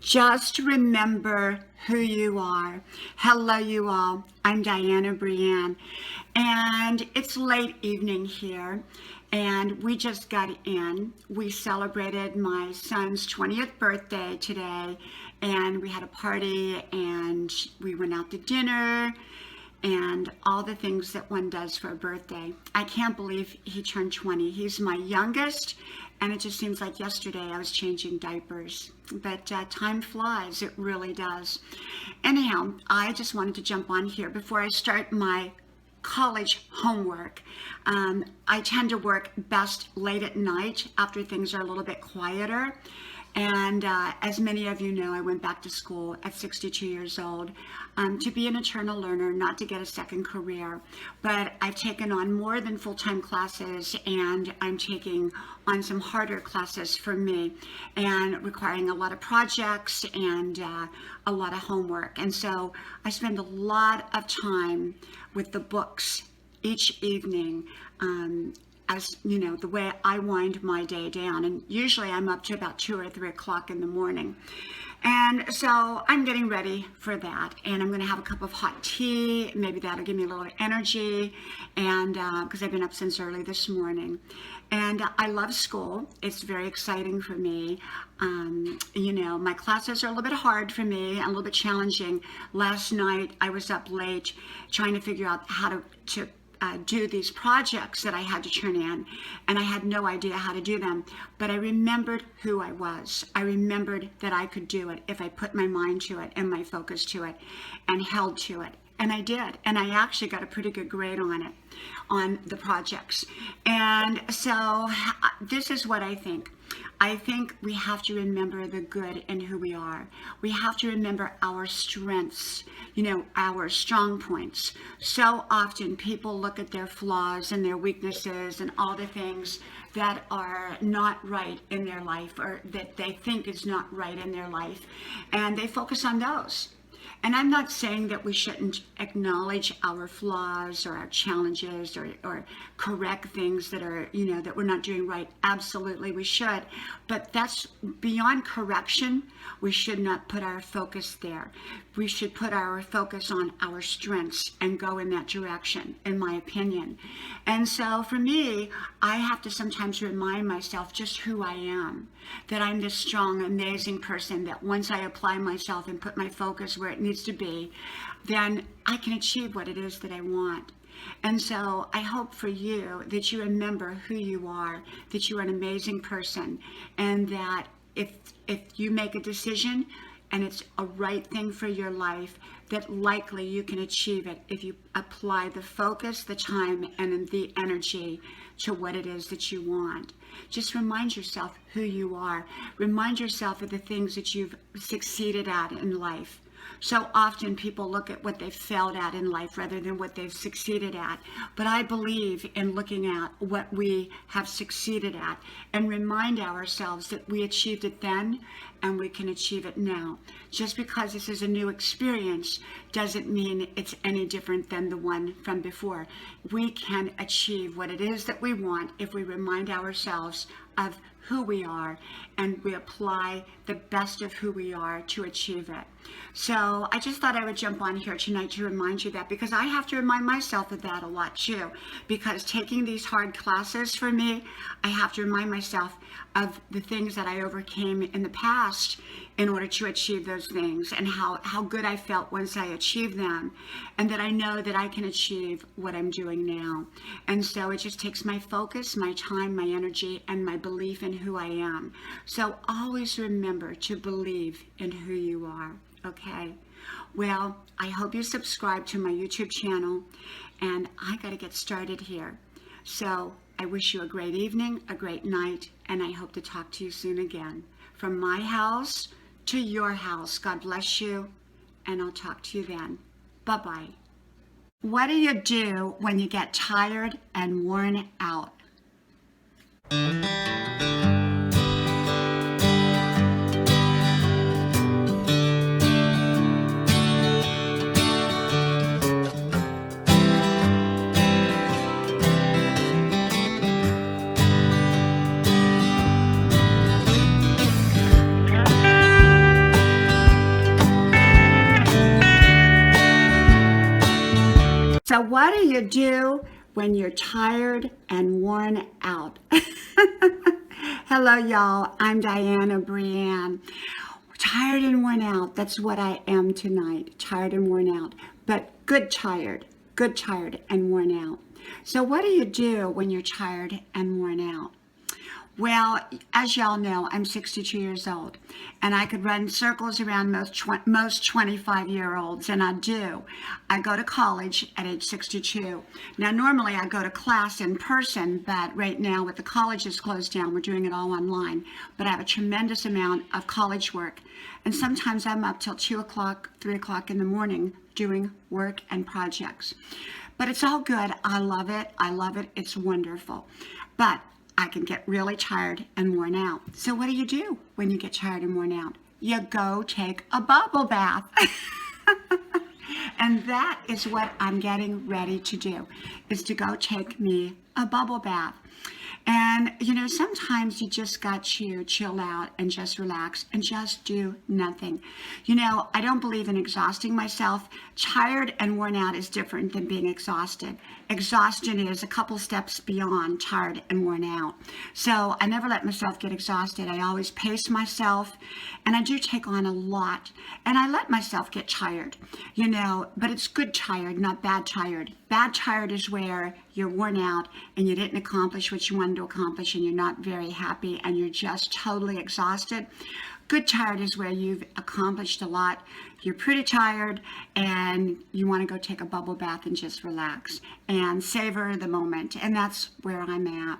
Just remember who you are. Hello, you all. I'm Diana Brienne, and it's late evening here, and we just got in. We celebrated my son's 20th birthday today, and we had a party, and we went out to dinner, and all the things that one does for a birthday. I can't believe he turned 20. He's my youngest, and it just seems like yesterday I was changing diapers. But time flies, it really does. Anyhow, I just wanted to jump on here before I start my college homework. I tend to work best late at night after things are a little bit quieter. And as many of you know, I went back to school at 62 years old to be an eternal learner, not to get a second career. But I've taken on more than full-time classes, and I'm taking on some harder classes for me and requiring a lot of projects and a lot of homework. And so I spend a lot of time with the books each evening. As you know, the way I wind my day down, and usually I'm up to about 2 or 3 o'clock in the morning. And so I'm getting ready for that, and I'm going to have a cup of hot tea. Maybe that'll give me a little energy, and because I've been up since early this morning. And I love school. It's very exciting for me. You know, my classes are a little bit hard for me and a little bit challenging. Last night I was up late trying to figure out how to do these projects that I had to turn in, and I had no idea how to do them, but I remembered who I was. I remembered that I could do it if I put my mind to it and my focus to it and held to it. And I did, and I actually got a pretty good grade on it, on the projects. And so this is what I think. I think we have to remember the good in who we are. We have to remember our strengths, you know, our strong points. So often people look at their flaws and their weaknesses and all the things that are not right in their life, or that they think is not right in their life, and they focus on those. And I'm not saying that we shouldn't acknowledge our flaws or our challenges or correct things that are, you know, that we're not doing right. Absolutely, we should. But that's beyond correction. We should not put our focus there. We should put our focus on our strengths and go in that direction, in my opinion. And so for me, I have to sometimes remind myself just who I am, that I'm this strong, amazing person, that once I apply myself and put my focus where it needs to be, then I can achieve what it is that I want. And so I hope for you that you remember who you are, that you are an amazing person, and that if you make a decision and it's a right thing for your life, that likely you can achieve it if you apply the focus, the time, and the energy to what it is that you want. Just remind yourself who you are. Remind yourself of the things that you've succeeded at in life. So often people look at what they've failed at in life rather than what they've succeeded at. But I believe in looking at what we have succeeded at and remind ourselves that we achieved it then and we can achieve it now. Just because this is a new experience doesn't mean it's any different than the one from before. We can achieve what it is that we want if we remind ourselves of who we are and we apply the best of who we are to achieve it. So I just thought I would jump on here tonight to remind you that, because I have to remind myself of that a lot too, because taking these hard classes for me, I have to remind myself of the things that I overcame in the past in order to achieve those things, and how good I felt once I achieved them, and that I know that I can achieve what I'm doing now. And so it just takes my focus, my time, my energy, and my belief in who I am. So always remember to believe in who you are, okay? Well, I hope you subscribe to my YouTube channel, and I got to get started here. So I wish you a great evening, a great night, and I hope to talk to you soon again. From my house to your house, God bless you, and I'll talk to you then. Bye-bye. What do you do when you get tired and worn out? So what do you do when you're tired and worn out? Hello, y'all. I'm Diana Brianne. Tired and worn out. That's what I am tonight. Tired and worn out. But good tired and worn out. So what do you do when you're tired and worn out? Well, as y'all know, I'm 62 years old, and I could run circles around most 25-year-olds, and I do. I go to college at age 62. Now, normally I go to class in person, but right now with the colleges closed down, we're doing it all online. But I have a tremendous amount of college work, and sometimes I'm up till 2 o'clock, 3 o'clock in the morning doing work and projects. But it's all good. I love it. It's wonderful. But I can get really tired and worn out. So what do you do when you get tired and worn out? You go take a bubble bath. And that is what I'm getting ready to do, is to go take me a bubble bath. And, you know, sometimes you just got to chill out and just relax and just do nothing. You know, I don't believe in exhausting myself. Tired and worn out is different than being exhausted. Exhaustion is a couple steps beyond tired and worn out. So I never let myself get exhausted. I always pace myself, and I do take on a lot. And I let myself get tired, you know, but it's good tired, not bad tired. Bad tired is where you're worn out and you didn't accomplish what you wanted to accomplish and you're not very happy and you're just totally exhausted. Good tired is where you've accomplished a lot. You're pretty tired and you want to go take a bubble bath and just relax and savor the moment. And that's where I'm at.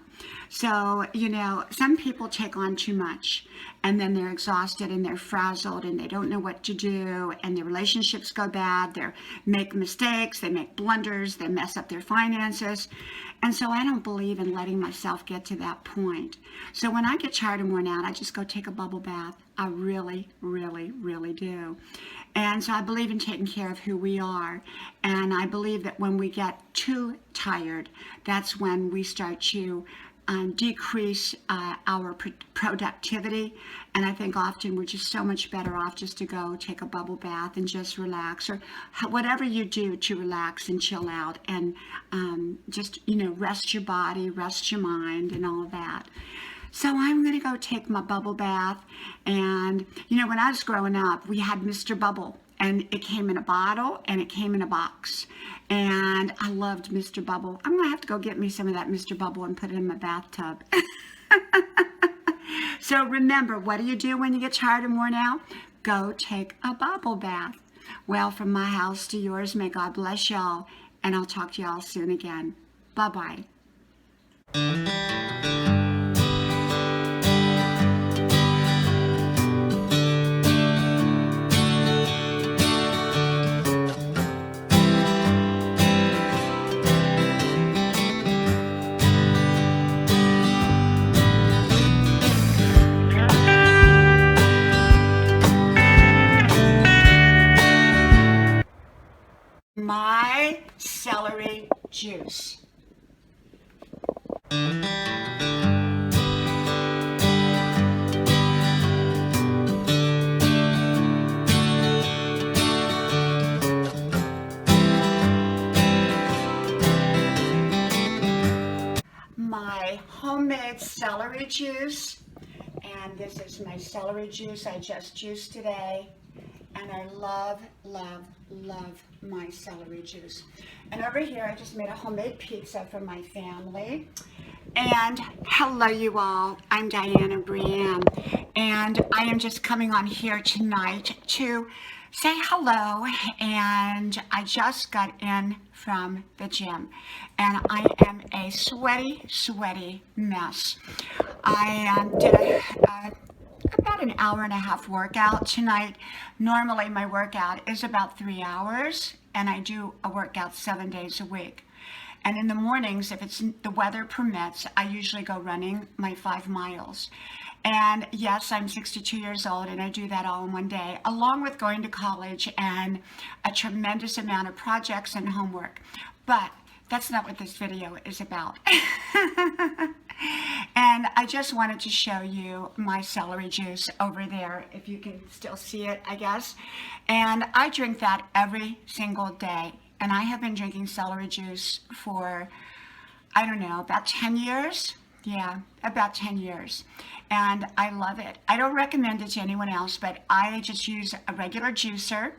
So, you know, some people take on too much and then they're exhausted and they're frazzled and they don't know what to do and their relationships go bad. They make mistakes, they make blunders, they mess up their finances. And so I don't believe in letting myself get to that point. So when I get tired and worn out, I just go take a bubble bath. I really, really, really do. And so I believe in taking care of who we are. And I believe that when we get too tired, that's when we start to decrease our productivity. And I think often we're just so much better off just to go take a bubble bath and just relax, or whatever you do to relax and chill out and just, you know, rest your body, rest your mind and all of that. So I'm going to go take my bubble bath. And, you know, when I was growing up, we had Mr. Bubble. And it came in a bottle and it came in a box. And I loved Mr. Bubble. I'm going to have to go get me some of that Mr. Bubble and put it in my bathtub. So remember, what do you do when you get tired and worn out? Go take a bubble bath. Well, from my house to yours, may God bless y'all. And I'll talk to y'all soon again. Bye-bye. My celery juice. My homemade celery juice, and this is my celery juice I just juiced today. And I love, love, love my celery juice. And over here, I just made a homemade pizza for my family. And hello, you all. I'm Diana Brianne. And I am just coming on here tonight to say hello. And I just got in from the gym. And I am a sweaty, sweaty mess. I did about an hour and a half workout tonight. Normally my workout is about 3 hours and I do a workout 7 days a week. And in the mornings, if the weather permits, I usually go running my 5 miles. And yes, I'm 62 years old and I do that all in one day, along with going to college and a tremendous amount of projects and homework. But that's not what this video is about. And I just wanted to show you my celery juice over there, if you can still see it, I guess. And I drink that every single day. and I have been drinking celery juice for, I don't know, about 10 years. Yeah, about 10 years. And I love it. I don't recommend it to anyone else, but I just use a regular juicer.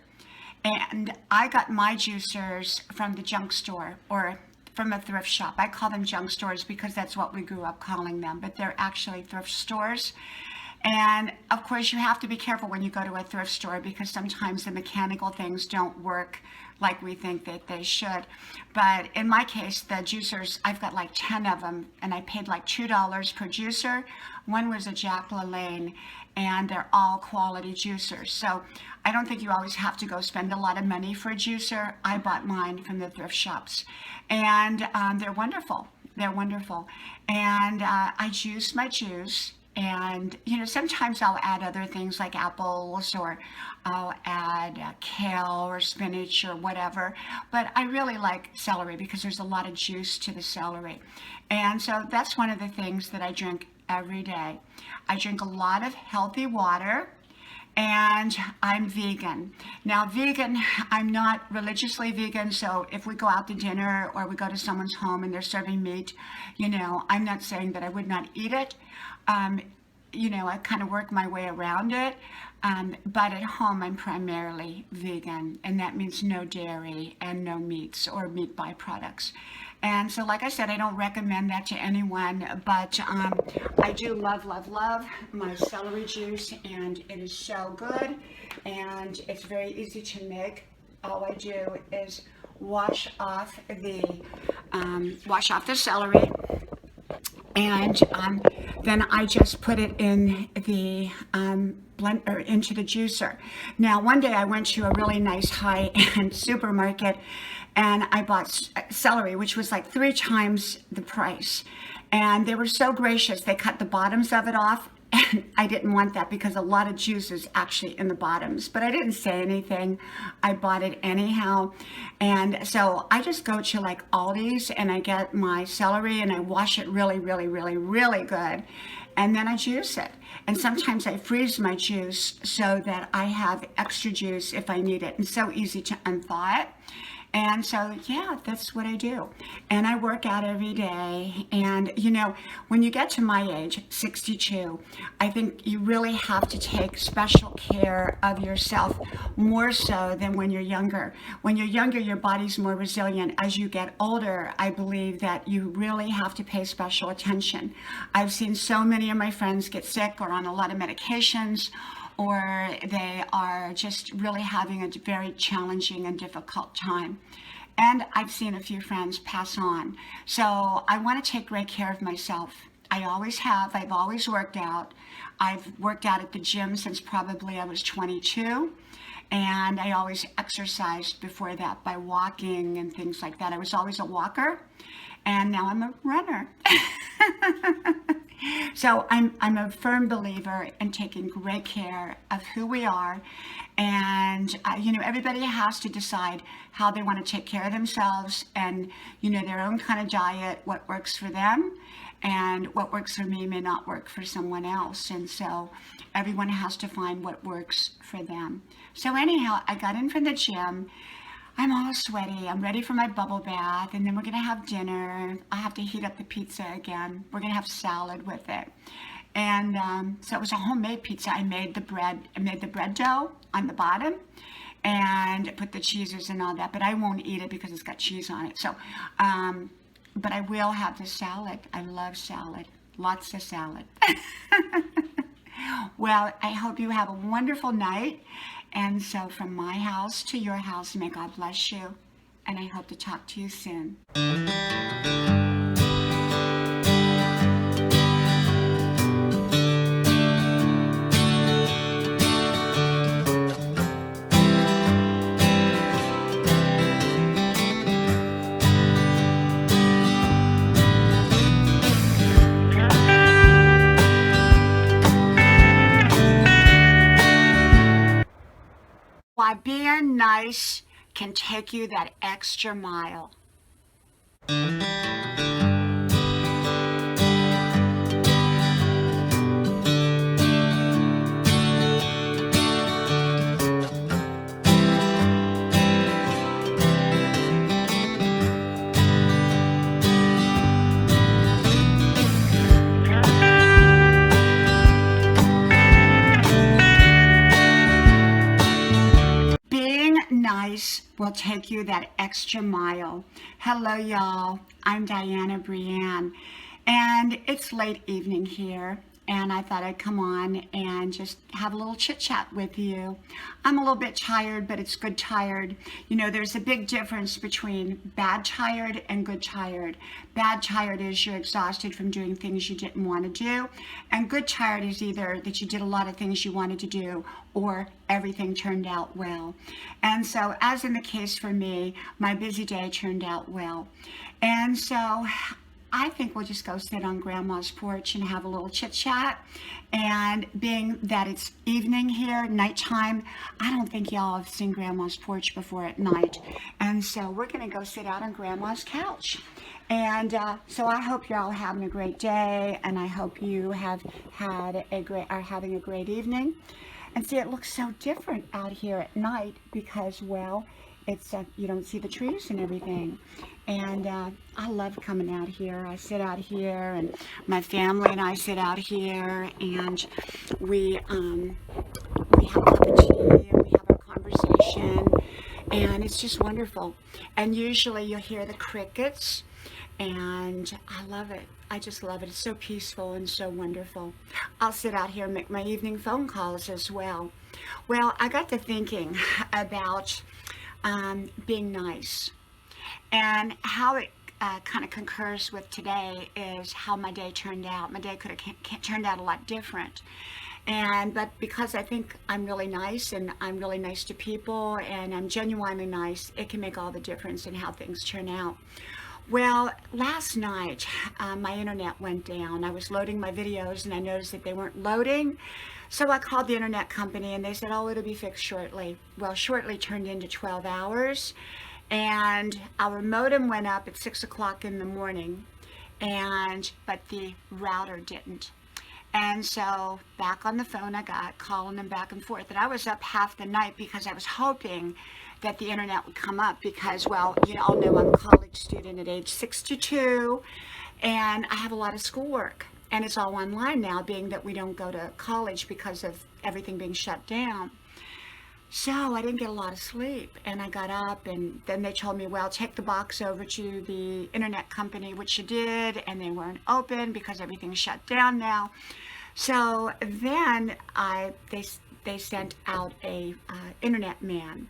And I got my juicers from the junk store or from a thrift shop. I call them junk stores because that's what we grew up calling them, but they're actually thrift stores. And of course, you have to be careful when you go to a thrift store because sometimes the mechanical things don't work like we think that they should. But in my case, the juicers, I've got like 10 of them, and I paid like $2 per juicer. One was a Jack LaLanne, and they're all quality juicers. So I don't think you always have to go spend a lot of money for a juicer. I bought mine from the thrift shops, and they're wonderful. They're wonderful. And I juice my juice. And, you know, sometimes I'll add other things like apples, or I'll add kale or spinach or whatever. But I really like celery because there's a lot of juice to the celery. And so that's one of the things that I drink every day. I drink a lot of healthy water. And I'm vegan. Now, vegan, I'm not religiously vegan, so if we go out to dinner or we go to someone's home and they're serving meat, you know, I'm not saying that I would not eat it. You know, I kind of work my way around it. But at home, I'm primarily vegan, and that means no dairy and no meats or meat byproducts. And so, like I said, I don't recommend that to anyone, but I do love, love, love my celery juice, and it is so good, and it's very easy to make. All I do is wash off the celery, and then I just put it in the blend or into the juicer. Now, one day I went to a really nice high-end supermarket, and I bought celery, which was like 3 times the price. And they were so gracious. They cut the bottoms of it off. And I didn't want that because a lot of juice is actually in the bottoms. But I didn't say anything. I bought it anyhow. And so I just go to like Aldi's and I get my celery and I wash it really, really, really, really good. And then I juice it. And sometimes I freeze my juice so that I have extra juice if I need it. And so easy to unthaw it. And so, yeah, that's what I do. And I work out every day. And, you know, when you get to my age, 62, I think you really have to take special care of yourself, more so than when you're younger. When you're younger, your body's more resilient. As you get older, I believe that you really have to pay special attention. I've seen so many of my friends get sick or on a lot of medications, or they are just really having a very challenging and difficult time. And I've seen a few friends pass on. So I want to take great care of myself. I always have. I've always worked out. I've worked out at the gym since probably I was 22. And I always exercised before that by walking and things like that. I was always a walker. And now I'm a runner. So I'm a firm believer in taking great care of who we are. And, you know, everybody has to decide how they want to take care of themselves and, you know, their own kind of diet, what works for them. And what works for me may not work for someone else. And so everyone has to find what works for them. So anyhow, I got in from the gym. I'm all sweaty. I'm ready for my bubble bath, and then we're going to have dinner. I have to heat up the pizza again. We're going to have salad with it. And so it was a homemade pizza. I made the bread dough on the bottom and put the cheeses and all that, but I won't eat it because it's got cheese on it. So, but I will have the salad. I love salad. Lots of salad. Well, I hope you have a wonderful night. And so from my house to your house, may God bless you. And I hope to talk to you soon. Why being nice can take you that extra mile. nice will take you that extra mile. Hello, y'all. I'm Diana Brienne, and it's late evening here, and I thought I'd come on and just have a little chit-chat with you. I'm a little bit tired, but it's good tired. You know, there's a big difference between bad tired and good tired. Bad tired is you're exhausted from doing things you didn't want to do, and good tired is either that you did a lot of things you wanted to do or everything turned out well. And so, as in the case for me, my busy day turned out well. And so I think we'll just go sit on Grandma's porch and have a little chit chat. And being that it's evening here, nighttime, I don't think y'all have seen Grandma's porch before at night. And so we're going to go sit out on Grandma's couch. And so I hope you're all having a great day, and I hope you are having a great evening. And see, it looks so different out here at night because, well, it's you don't see the trees and everything. And I love coming out here. I sit out here, and my family and I sit out here, and we have a cup of tea, and we have our conversation, and it's just wonderful. And usually you'll hear the crickets, and I love it. I just love it. It's so peaceful and so wonderful. I'll sit out here and make my evening phone calls as well. Well, I got to thinking about being nice, and how it kind of concurs with today is how my day turned out. My day could have turned out a lot different. But because I think I'm really nice, and I'm really nice to people, and I'm genuinely nice, it can make all the difference in how things turn out. Well, last night, my internet went down. I was loading my videos, and I noticed that they weren't loading. So I called the internet company, and they said, oh, it'll be fixed shortly. Well, shortly turned into 12 hours. And our modem went up at 6 o'clock in the morning, but the router didn't. And so back on the phone I got, calling them back and forth. And I was up half the night because I was hoping that the internet would come up because, well, you all know I'm a college student at age 62, and I have a lot of schoolwork. And it's all online now, being that we don't go to college because of everything being shut down. So I didn't get a lot of sleep, and I got up, and then they told me, well, take the box over to the internet company, which you did, and they weren't open because everything's shut down now. So then they sent out a internet man,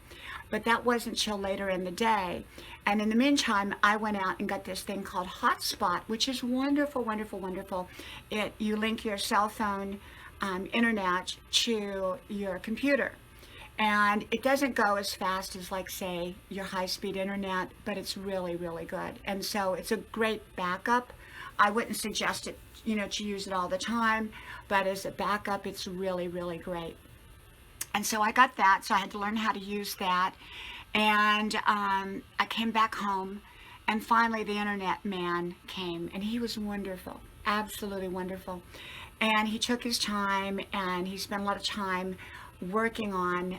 but that wasn't till later in the day. And in the meantime, I went out and got this thing called Hotspot, which is wonderful, wonderful, wonderful. You link your cell phone internet to your computer. And it doesn't go as fast as, like, say, your high-speed internet, but it's really, really good. And so it's a great backup. I wouldn't suggest it, to use it all the time, but as a backup, it's really, really great. And so I got that, so I had to learn how to use that. And I came back home, and finally the internet man came, and he was wonderful, absolutely wonderful. And he took his time, and he spent a lot of time working on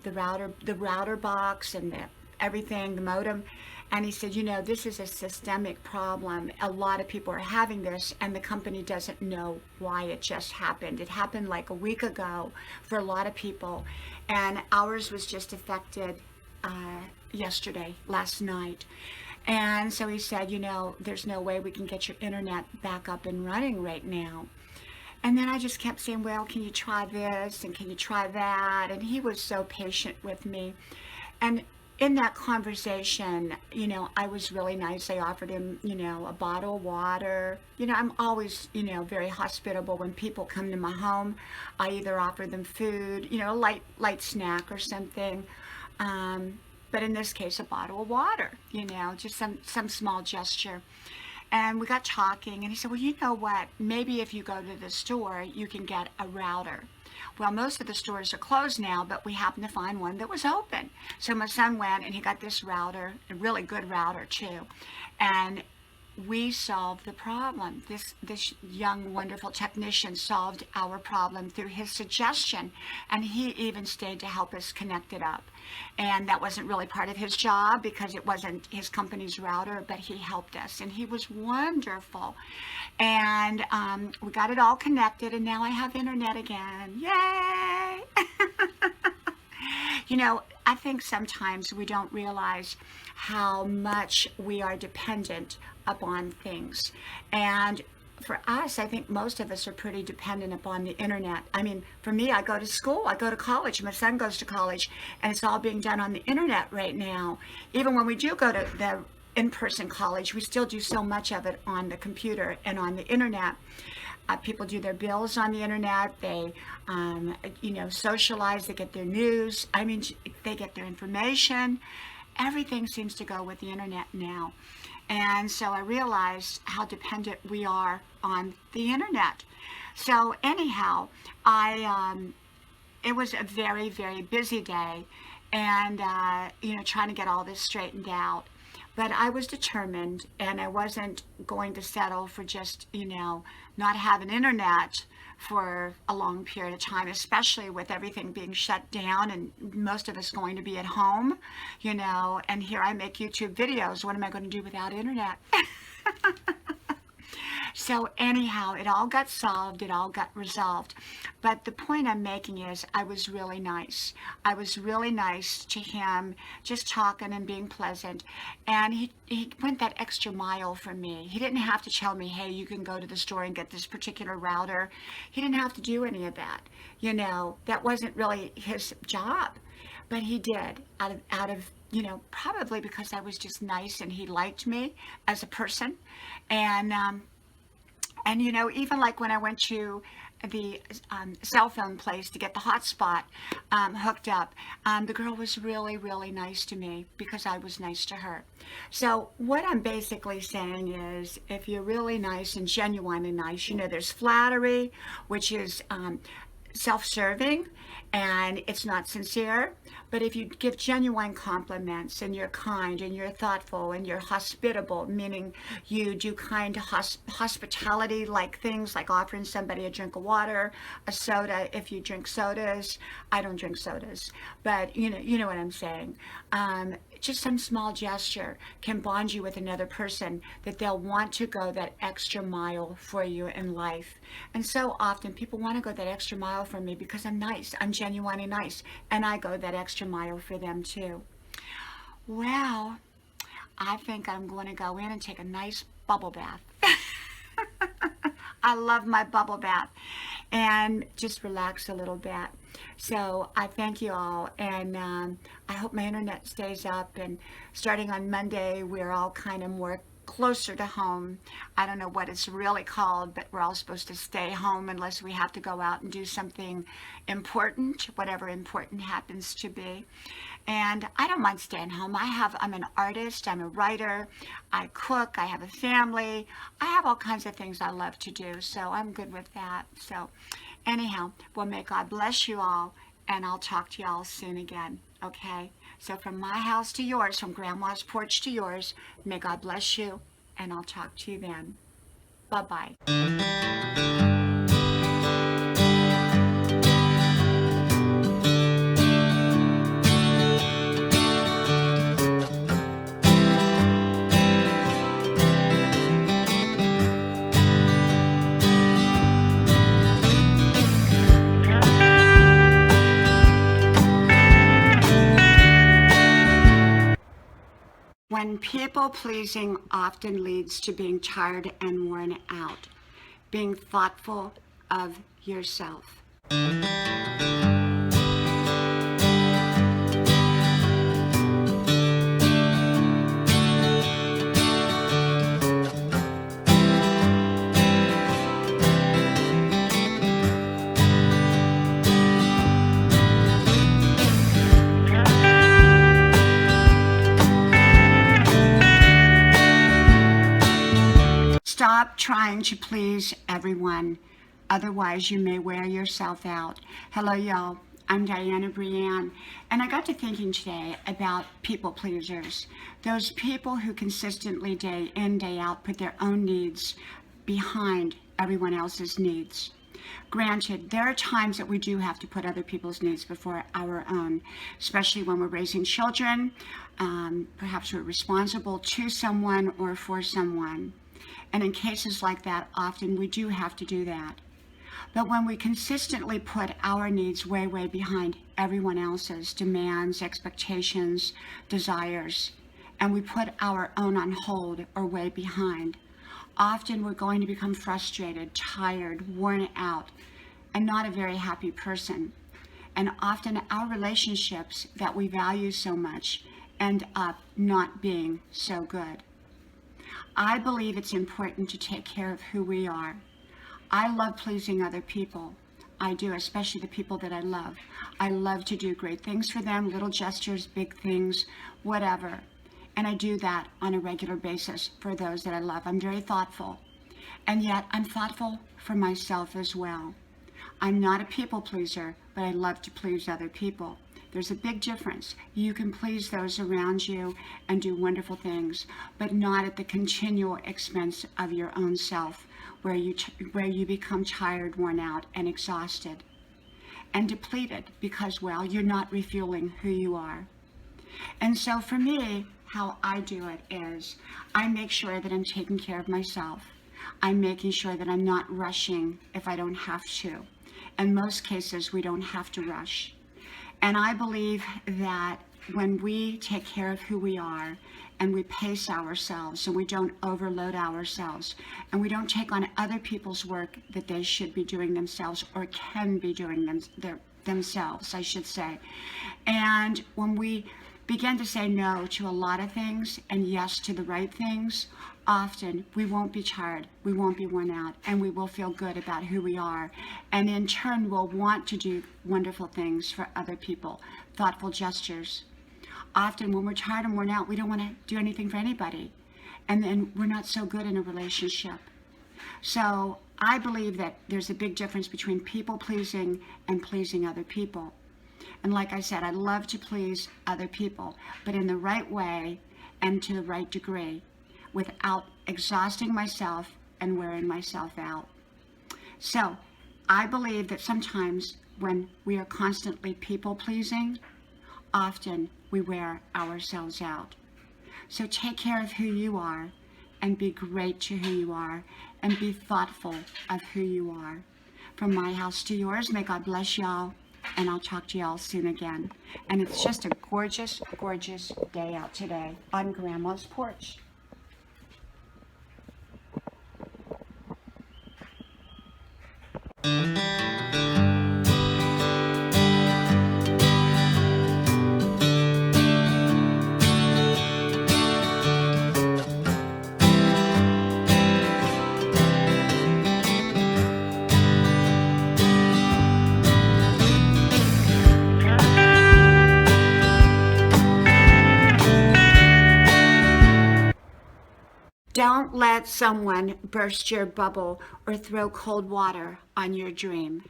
the router box and everything, the modem. And he said, this is a systemic problem. A lot of people are having this, and the company doesn't know why it just happened. It happened like a week ago for a lot of people, and ours was just affected last night. And so he said, there's no way we can get your internet back up and running right now. And then I just kept saying, well, can you try this, and can you try that? And he was so patient with me. And in that conversation, I was really nice. I offered him, a bottle of water. I'm always, very hospitable when people come to my home. I either offer them food, a light snack or something. But in this case, a bottle of water, just some small gesture. And we got talking, and he said, well, you know what? Maybe if you go to the store, you can get a router. Well, most of the stores are closed now, but we happened to find one that was open. So my son went, and he got this router, a really good router, too. And we solved the problem. This young, wonderful technician solved our problem through his suggestion, and he even stayed to help us connect it up. And that wasn't really part of his job because it wasn't his company's router, but he helped us, and he was wonderful. And we got it all connected, and now I have internet again. Yay! I think sometimes we don't realize how much we are dependent upon things. And for us, I think most of us are pretty dependent upon the internet. I mean, for me, I go to school, I go to college, my son goes to college, and it's all being done on the internet right now. Even when we do go to the in-person college, we still do so much of it on the computer and on the internet. People do their bills on the internet. They, socialize. They get their news. I mean, they get their information. Everything seems to go with the internet now. And so I realized how dependent we are on the internet. So anyhow, it was a very, very busy day, and trying to get all this straightened out. But I was determined, and I wasn't going to settle for just, not having internet for a long period of time, especially with everything being shut down and most of us going to be at home, and here I make YouTube videos. What am I going to do without internet? So anyhow, it all got solved, it all got resolved. But the point I'm making is I was really nice. I was really nice to him, just talking and being pleasant. And he went that extra mile for me. He didn't have to tell me, hey, you can go to the store and get this particular router. He didn't have to do any of that. That wasn't really his job. But he did out of probably because I was just nice and he liked me as a person. And even like when I went to the cell phone place to get the hotspot hooked up, the girl was really, really nice to me because I was nice to her. So what I'm basically saying is, if you're really nice and genuinely nice, there's flattery, which is self-serving, and it's not sincere. But if you give genuine compliments and you're kind and you're thoughtful and you're hospitable, meaning you do kind hospitality, like things like offering somebody a drink of water, a soda if you drink sodas. I don't drink sodas, but you know what I'm saying. Just some small gesture can bond you with another person, that they'll want to go that extra mile for you in life. And so often people want to go that extra mile for me because I'm nice. I'm genuinely nice. And I go that extra mile for them too. Well, I think I'm going to go in and take a nice bubble bath. I love my bubble bath and just relax a little bit. So I thank you all, and I hope my internet stays up, and starting on Monday we're all kind of more closer to home. I don't know what it's really called, but we're all supposed to stay home unless we have to go out and do something important, whatever important happens to be. And I don't mind staying home. I'm an artist, I'm a writer, I cook, I have a family, I have all kinds of things I love to do, so I'm good with that. So anyhow, well, may God bless you all, and I'll talk to you all soon again, okay? So from my house to yours, from Grandma's porch to yours, may God bless you, and I'll talk to you then. Bye-bye. When people-pleasing often leads to being tired and worn out, being thoughtful of yourself. Stop trying to please everyone, otherwise you may wear yourself out. Hello, y'all. I'm Diana Brianne, and I got to thinking today about people pleasers, those people who consistently day in, day out put their own needs behind everyone else's needs. Granted, there are times that we do have to put other people's needs before our own, especially when we're raising children. Perhaps we're responsible to someone or for someone. And in cases like that, often we do have to do that. But when we consistently put our needs way, way behind everyone else's demands, expectations, desires, and we put our own on hold or way behind, often we're going to become frustrated, tired, worn out, and not a very happy person. And often our relationships that we value so much end up not being so good. I believe it's important to take care of who we are. I love pleasing other people. I do, especially the people that I love. I love to do great things for them, little gestures, big things, whatever. And I do that on a regular basis for those that I love. I'm very thoughtful. And yet I'm thoughtful for myself as well. I'm not a people pleaser, but I love to please other people. There's a big difference. You can please those around you and do wonderful things, but not at the continual expense of your own self, where you become tired, worn out, and exhausted, and depleted because, well, you're not refueling who you are. And so for me, how I do it is I make sure that I'm taking care of myself. I'm making sure that I'm not rushing if I don't have to. In most cases, we don't have to rush. And I believe that when we take care of who we are and we pace ourselves and we don't overload ourselves and we don't take on other people's work that they should be doing themselves or can be doing themselves, I should say. And when we begin to say no to a lot of things and yes to the right things, often we won't be tired, we won't be worn out, and we will feel good about who we are. And in turn, we'll want to do wonderful things for other people, thoughtful gestures. Often when we're tired and worn out, we don't want to do anything for anybody. And then we're not so good in a relationship. So I believe that there's a big difference between people pleasing and pleasing other people. And like I said, I love to please other people, but in the right way and to the right degree, without exhausting myself and wearing myself out. So I believe that sometimes when we are constantly people pleasing, often we wear ourselves out. So take care of who you are and be great to who you are and be thoughtful of who you are. From my house to yours, may God bless y'all, and I'll talk to y'all soon again. And it's just a gorgeous, gorgeous day out today on Grandma's porch. Don't let someone burst your bubble or throw cold water on your dream.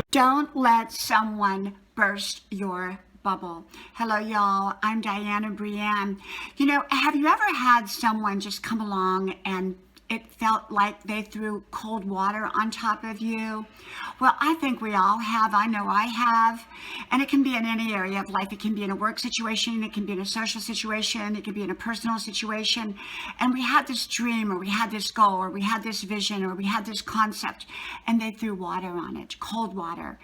Don't let someone burst your bubble. Hello, y'all. I'm Diana Brienne. You know, have you ever had someone just come along and it felt like they threw cold water on top of you? Well, I think we all have. I know I have. And it can be in any area of life. It can be in a work situation. It can be in a social situation. It can be in a personal situation. And we had this dream, or we had this goal, or we had this vision, or we had this concept, and they threw water on it, cold water.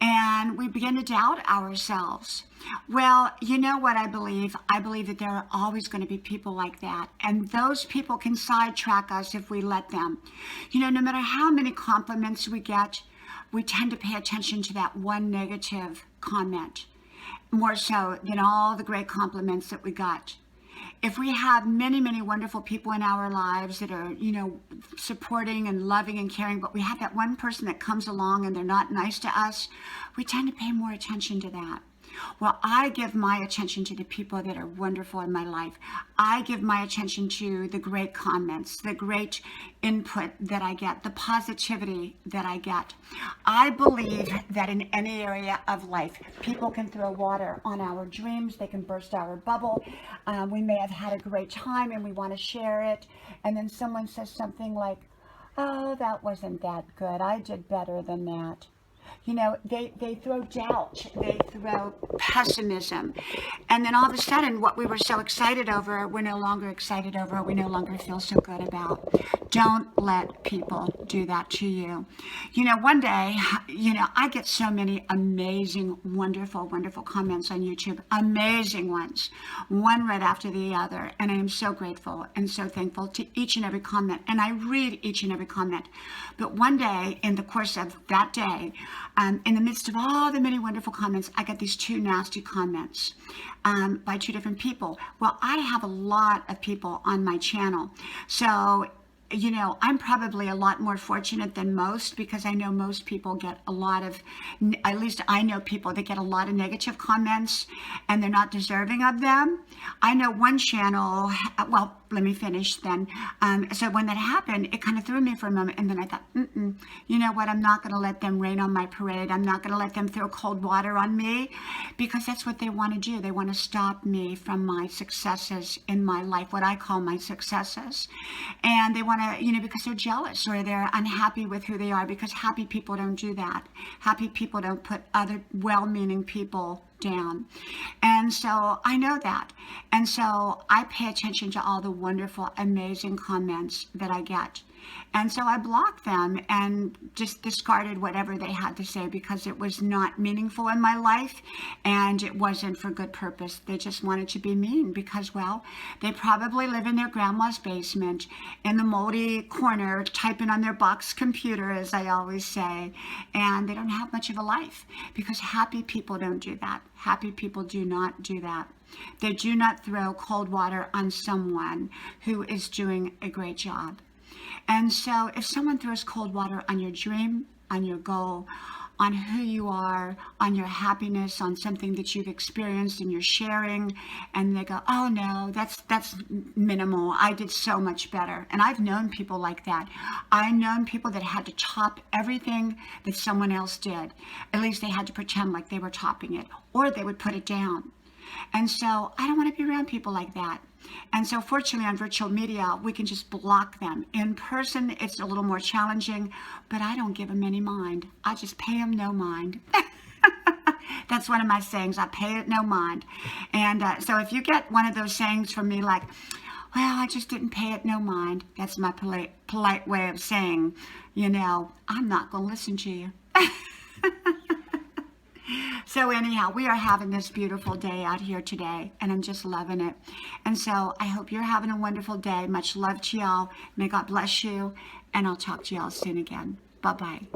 And we begin to doubt ourselves. Well, you know what I believe? I believe that there are always going to be people like that. And those people can sidetrack us if we let them. You know, no matter how many compliments we get, we tend to pay attention to that one negative comment, more so than all the great compliments that we got. If we have many, many wonderful people in our lives that are, you know, supporting and loving and caring, but we have that one person that comes along and they're not nice to us, we tend to pay more attention to that. Well, I give my attention to the people that are wonderful in my life. I give my attention to the great comments, the great input that I get, the positivity that I get. I believe that in any area of life, people can throw water on our dreams. They can burst our bubble. We may have had a great time and we want to share it. And then someone says something like, oh, that wasn't that good. I did better than that. You know, they throw doubt, they throw pessimism. And then all of a sudden, what we were so excited over, we're no longer excited over, we no longer feel so good about. Don't let people do that to you. You know, one day, you know, I get so many amazing, wonderful, wonderful comments on YouTube, amazing ones, one right after the other. And I am so grateful and so thankful to each and every comment. And I read each and every comment. But one day, in the course of that day, in the midst of all the many wonderful comments, I got these two nasty comments by two different people. Well, I have a lot of people on my channel. So, you know, I'm probably a lot more fortunate than most because I know most people get a lot of, at least I know people that get a lot of negative comments and they're not deserving of them. I know one channel, well, let me finish then. So when that happened, it kind of threw me for a moment. And then I thought, you know what? I'm not going to let them rain on my parade. I'm not going to let them throw cold water on me because that's what they want to do. They want to stop me from my successes in my life, what I call my successes. And they want to, you know, because they're jealous or they're unhappy with who they are, because happy people don't do that. Happy people don't put other well-meaning people down. And so I know that. And so I pay attention to all the wonderful, amazing comments that I get. And so I blocked them and just discarded whatever they had to say because it was not meaningful in my life and it wasn't for good purpose. They just wanted to be mean because, well, they probably live in their grandma's basement in the moldy corner typing on their box computer, as I always say, and they don't have much of a life because happy people don't do that. Happy people do not do that. They do not throw cold water on someone who is doing a great job. And so if someone throws cold water on your dream, on your goal, on who you are, on your happiness, on something that you've experienced and you're sharing, and they go, oh no, that's minimal. I did so much better. And I've known people like that. I've known people that had to top everything that someone else did. At least they had to pretend like they were topping it, or they would put it down. And so I don't want to be around people like that. And so fortunately on virtual media, we can just block them. In person, it's a little more challenging, but I don't give them any mind. I just pay them no mind. That's one of my sayings. I pay it no mind. And so if you get one of those sayings from me like, well, I just didn't pay it no mind, that's my polite way of saying, you know, I'm not going to listen to you. So anyhow, we are having this beautiful day out here today, and I'm just loving it. And so I hope you're having a wonderful day. Much love to y'all. May God bless you, and I'll talk to y'all soon again. Bye-bye.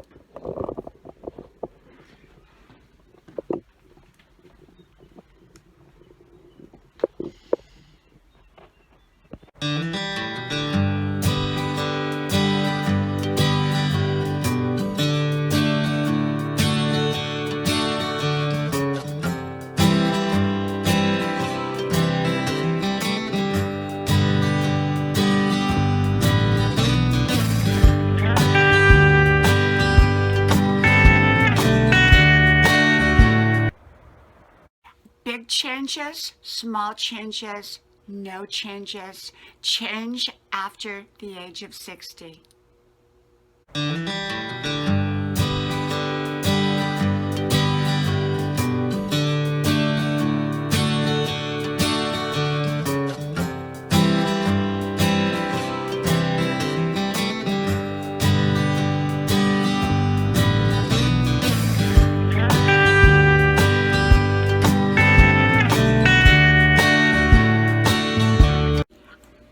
Big changes, small changes, no changes. Change after the age of 60.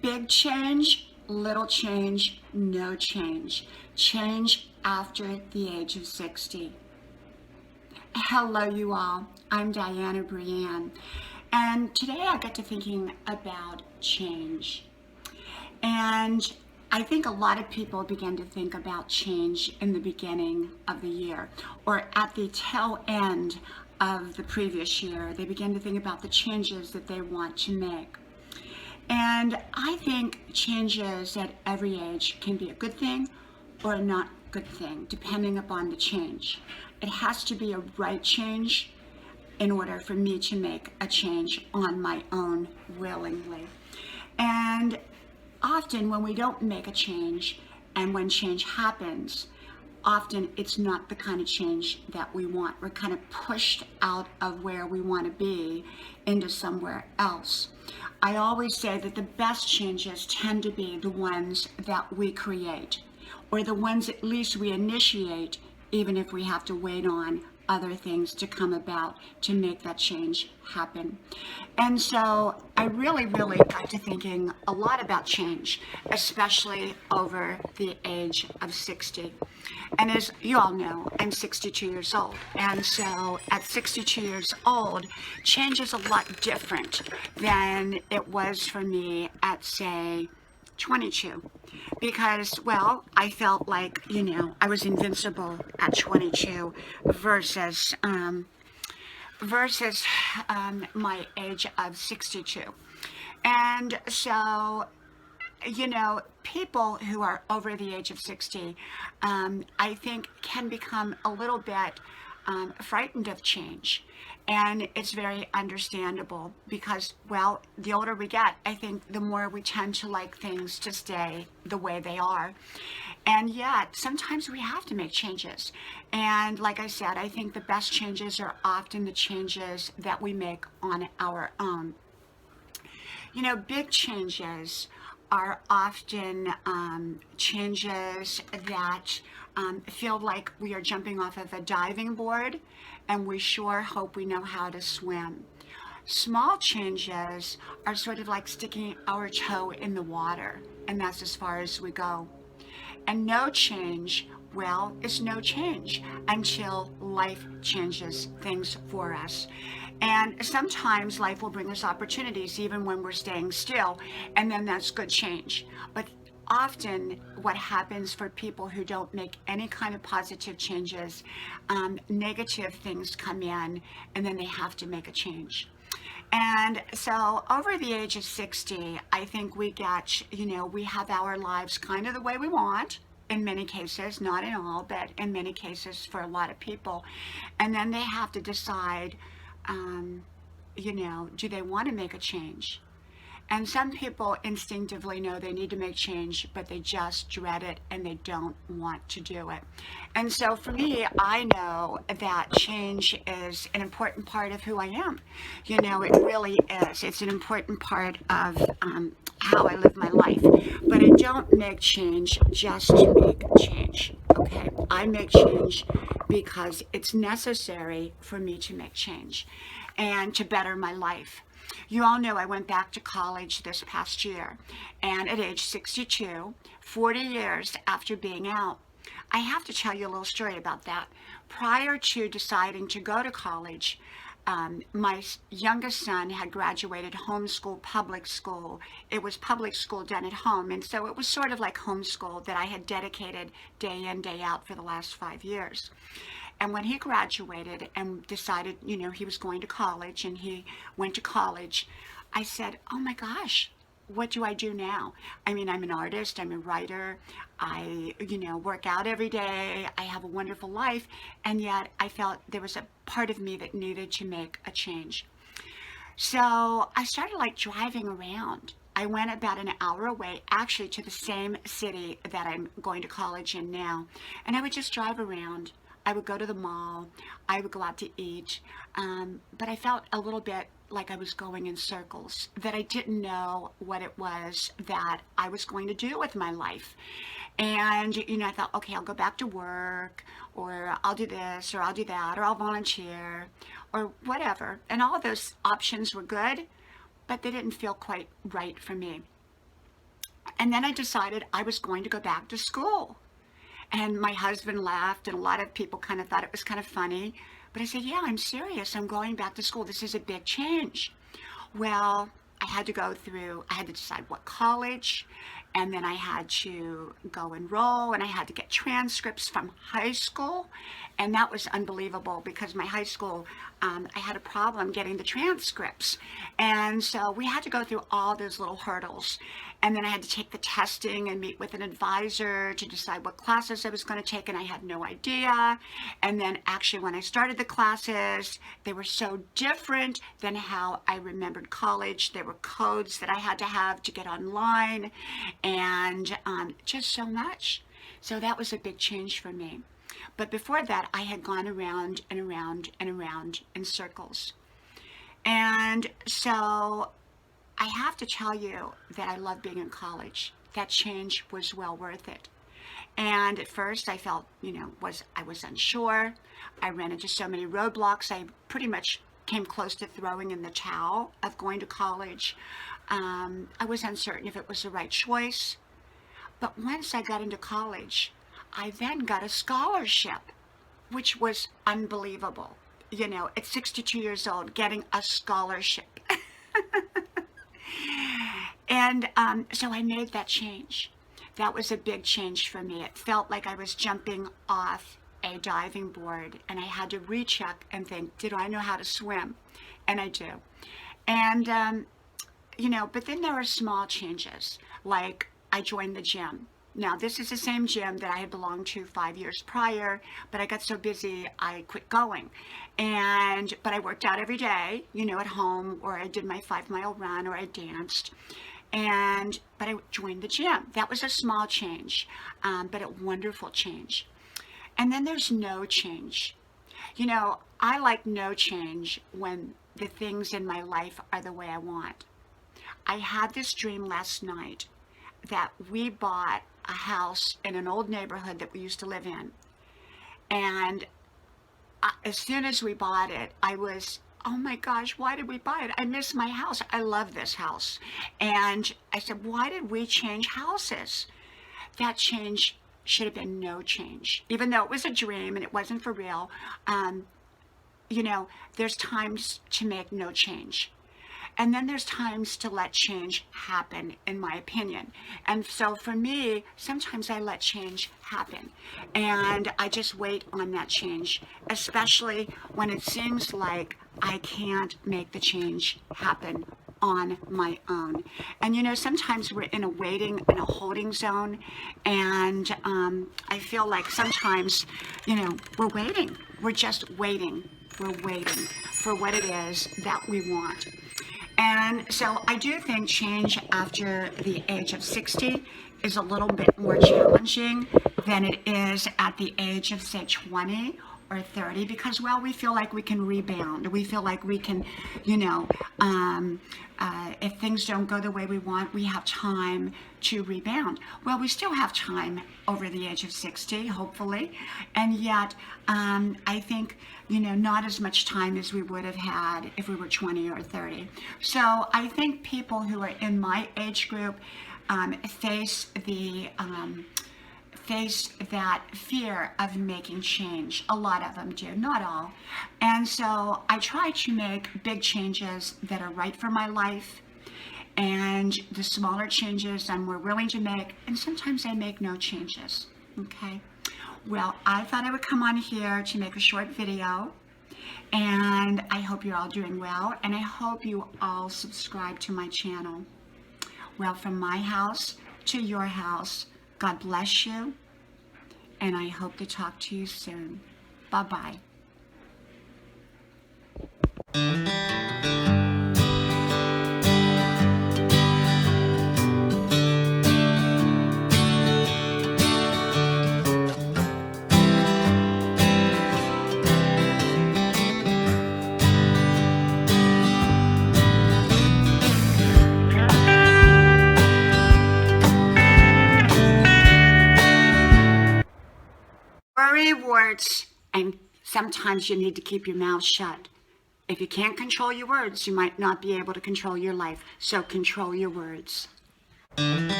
Big change, little change, no change. Change after the age of 60. Hello, you all. I'm Diana Brianne. And today I got to thinking about change. And I think a lot of people began to think about change in the beginning of the year or at the tail end of the previous year. They begin to think about the changes that they want to make. And I think changes at every age can be a good thing or a not good thing, depending upon the change. It has to be a right change in order for me to make a change on my own willingly. And often when we don't make a change, and when change happens, often it's not the kind of change that we want. We're kind of pushed out of where we want to be into somewhere else. I always say that the best changes tend to be the ones that we create, or the ones at least we initiate, even if we have to wait on other things to come about to make that change happen. And so I really got to thinking a lot about change, especially over the age of 60. And as you all know, I'm 62 years old. And so at 62 years old, change is a lot different than it was for me at, say, 22, because, well, I felt like, I was invincible at 22 versus my age of 62. And so, people who are over the age of 60, I think can become a little bit frightened of change. And it's very understandable because, well, the older we get, I think the more we tend to like things to stay the way they are. And yet, sometimes we have to make changes. And like I said, I think the best changes are often the changes that we make on our own. Big changes are often changes that feel like we are jumping off of a diving board and we sure hope we know how to swim. Small changes are sort of like sticking our toe in the water, and that's as far as we go. And no change, well, is no change until life changes things for us. And sometimes life will bring us opportunities even when we're staying still, and then that's good change. But often what happens for people who don't make any kind of positive changes, negative things come in, and then they have to make a change. And so over the age of 60, I think we get, we have our lives kind of the way we want. In many cases, not in all, but in many cases for a lot of people. And then they have to decide, do they want to make a change? And some people instinctively know they need to make change, but they just dread it and they don't want to do it. And so for me, I know that change is an important part of who I am. It really is. It's an important part of how I live my life. But I don't make change just to make change. Okay? I make change because it's necessary for me to make change and to better my life. You all know I went back to college this past year, and at age 62, 40 years after being out, I have to tell you a little story about that. Prior to deciding to go to college, my youngest son had graduated homeschool public school. It was public school done at home, and so it was sort of like homeschool that I had dedicated day in, day out for the last 5 years. And when he graduated and decided, he was going to college, and he went to college, I said, oh my gosh, what do I do now? I mean, I'm an artist, I'm a writer, I, work out every day, I have a wonderful life, and yet I felt there was a part of me that needed to make a change. So I started driving around. I went about an hour away, actually to the same city that I'm going to college in now, and I would just drive around. I would go to the mall, I would go out to eat, but I felt a little bit like I was going in circles, that I didn't know what it was that I was going to do with my life. And, I thought, okay, I'll go back to work, or I'll do this, or I'll do that, or I'll volunteer, or whatever. And all of those options were good, but they didn't feel quite right for me. And then I decided I was going to go back to school. And my husband laughed, and a lot of people kind of thought it was kind of funny. But I said, yeah, I'm serious. I'm going back to school. This is a big change. Well, I had to decide what college, and then I had to go enroll, and I had to get transcripts from high school, and that was unbelievable because my high school, I had a problem getting the transcripts, and so we had to go through all those little hurdles, and then I had to take the testing and meet with an advisor to decide what classes I was going to take, and I had no idea. And then actually when I started the classes, they were so different than how I remembered college. There were codes that I had to have to get online, and just so much. So that was a big change for me. But before that, I had gone around and around and around in circles. And so I have to tell you that I love being in college. That change was well worth it. And at first I felt, I was unsure. I ran into so many roadblocks. I pretty much came close to throwing in the towel of going to college. I was uncertain if it was the right choice. But once I got into college, I then got a scholarship, which was unbelievable. At 62 years old, getting a scholarship. And so I made that change. That was a big change for me. It felt like I was jumping off a diving board, and I had to recheck and think, did I know how to swim? And I do. And, but then there were small changes, like I joined the gym. Now, this is the same gym that I had belonged to 5 years prior, but I got so busy, I quit going. But I worked out every day, at home, or I did my 5-mile run, or I danced. But I joined the gym. That was a small change, but a wonderful change. And then there's no change. I like no change when the things in my life are the way I want. I had this dream last night that we bought a house in an old neighborhood that we used to live in. And as soon as we bought it, I was, oh my gosh, why did we buy it? I miss my house. I love this house. And I said, why did we change houses? That change should have been no change. Even though it was a dream and it wasn't for real, there's times to make no change. And then there's times to let change happen, in my opinion. And so for me, sometimes I let change happen. And I just wait on that change, especially when it seems like I can't make the change happen on my own. And sometimes we're in a holding zone. And I feel like sometimes, we're waiting. We're just waiting. We're waiting for what it is that we want. And so I do think change after the age of 60 is a little bit more challenging than it is at the age of, say, 20 or 30, because, we feel like we can rebound. We feel like we can, if things don't go the way we want, we have time to rebound. Well, we still have time over the age of 60, hopefully. And yet, I think, not as much time as we would have had if we were 20 or 30. So I think people who are in my age group face that fear of making change. A lot of them do, not all. And so I try to make big changes that are right for my life, and the smaller changes I'm more willing to make, and sometimes I make no changes, okay? Well, I thought I would come on here to make a short video, and I hope you're all doing well, and I hope you all subscribe to my channel. Well, from my house to your house, God bless you, and I hope to talk to you soon. Bye-bye. Words, and sometimes you need to keep your mouth shut. If you can't control your words, you might not be able to control your life. So control your words.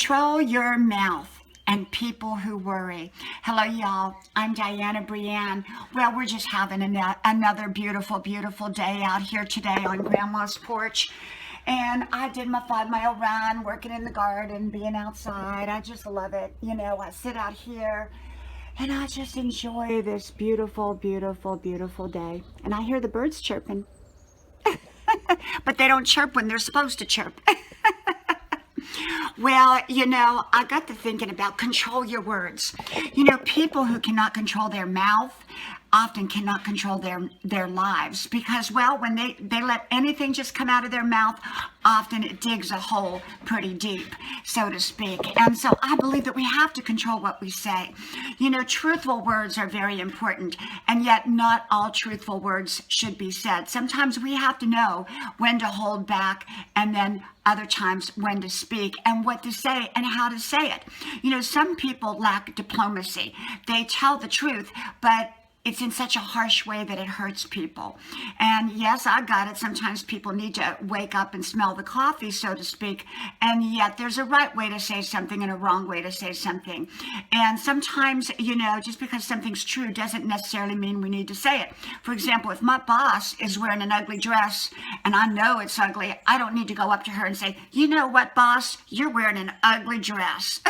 Control your mouth and people who worry. Hello, y'all. I'm Diana Brienne. Well, we're just having another beautiful, beautiful day out here today on Grandma's porch. And I did my 5-mile run, working in the garden, being outside. I just love it. You know, I sit out here and I just enjoy this beautiful, beautiful, beautiful day. And I hear the birds chirping. But they don't chirp when they're supposed to chirp. Well, you know, I got to thinking about control your words. You know, people who cannot control their mouth often cannot control their lives because, well, when they let anything just come out of their mouth, often it digs a hole pretty deep, so to speak. And so I believe that we have to control what we say. You know, truthful words are very important, and yet not all truthful words should be said. Sometimes we have to know when to hold back, and then other times when to speak and what to say and how to say it. You know, some people lack diplomacy. They tell the truth, but it's in such a harsh way that it hurts people. And yes, I got it. Sometimes people need to wake up and smell the coffee, so to speak. And yet there's a right way to say something and a wrong way to say something. And sometimes, you know, just because something's true doesn't necessarily mean we need to say it. For example, if my boss is wearing an ugly dress and I know it's ugly, I don't need to go up to her and say, you know what, boss, you're wearing an ugly dress.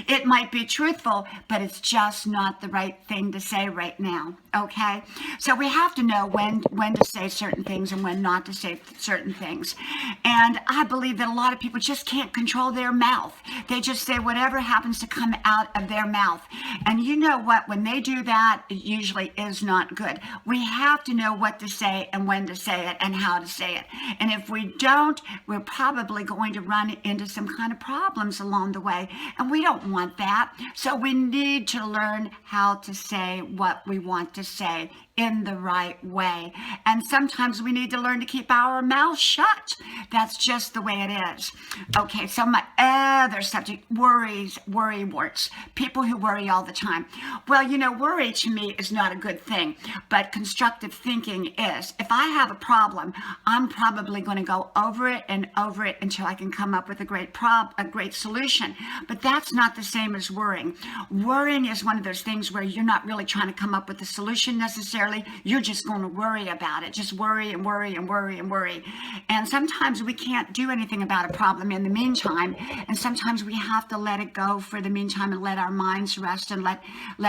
It might be truthful, but it's just not the right thing to say right now, okay? So we have to know when to say certain things and when not to say certain things. And I believe that a lot of people just can't control their mouth. They just say whatever happens to come out of their mouth. And you know what? When they do that, it usually is not good. We have to know what to say and when to say it and how to say it. And if we don't, we're probably going to run into some kind of problems along the way. And we don't want that. So we need to learn how to say what we want to say in the right way. And sometimes we need to learn to keep our mouth shut. That's just the way it is. Okay, so my other subject, worry warts. People who worry all the time. Well, you know, worry to me is not a good thing, but constructive thinking is. If I have a problem, I'm probably going to go over it and over it until I can come up with a great solution. But that's not the same as worrying. Worrying is one of those things where you're not really trying to come up with a solution necessarily. You're just going to worry about it. Just worry and worry and worry and worry. And sometimes we can't do anything about a problem in the meantime. And sometimes we have to let it go for the meantime and let our minds rest and let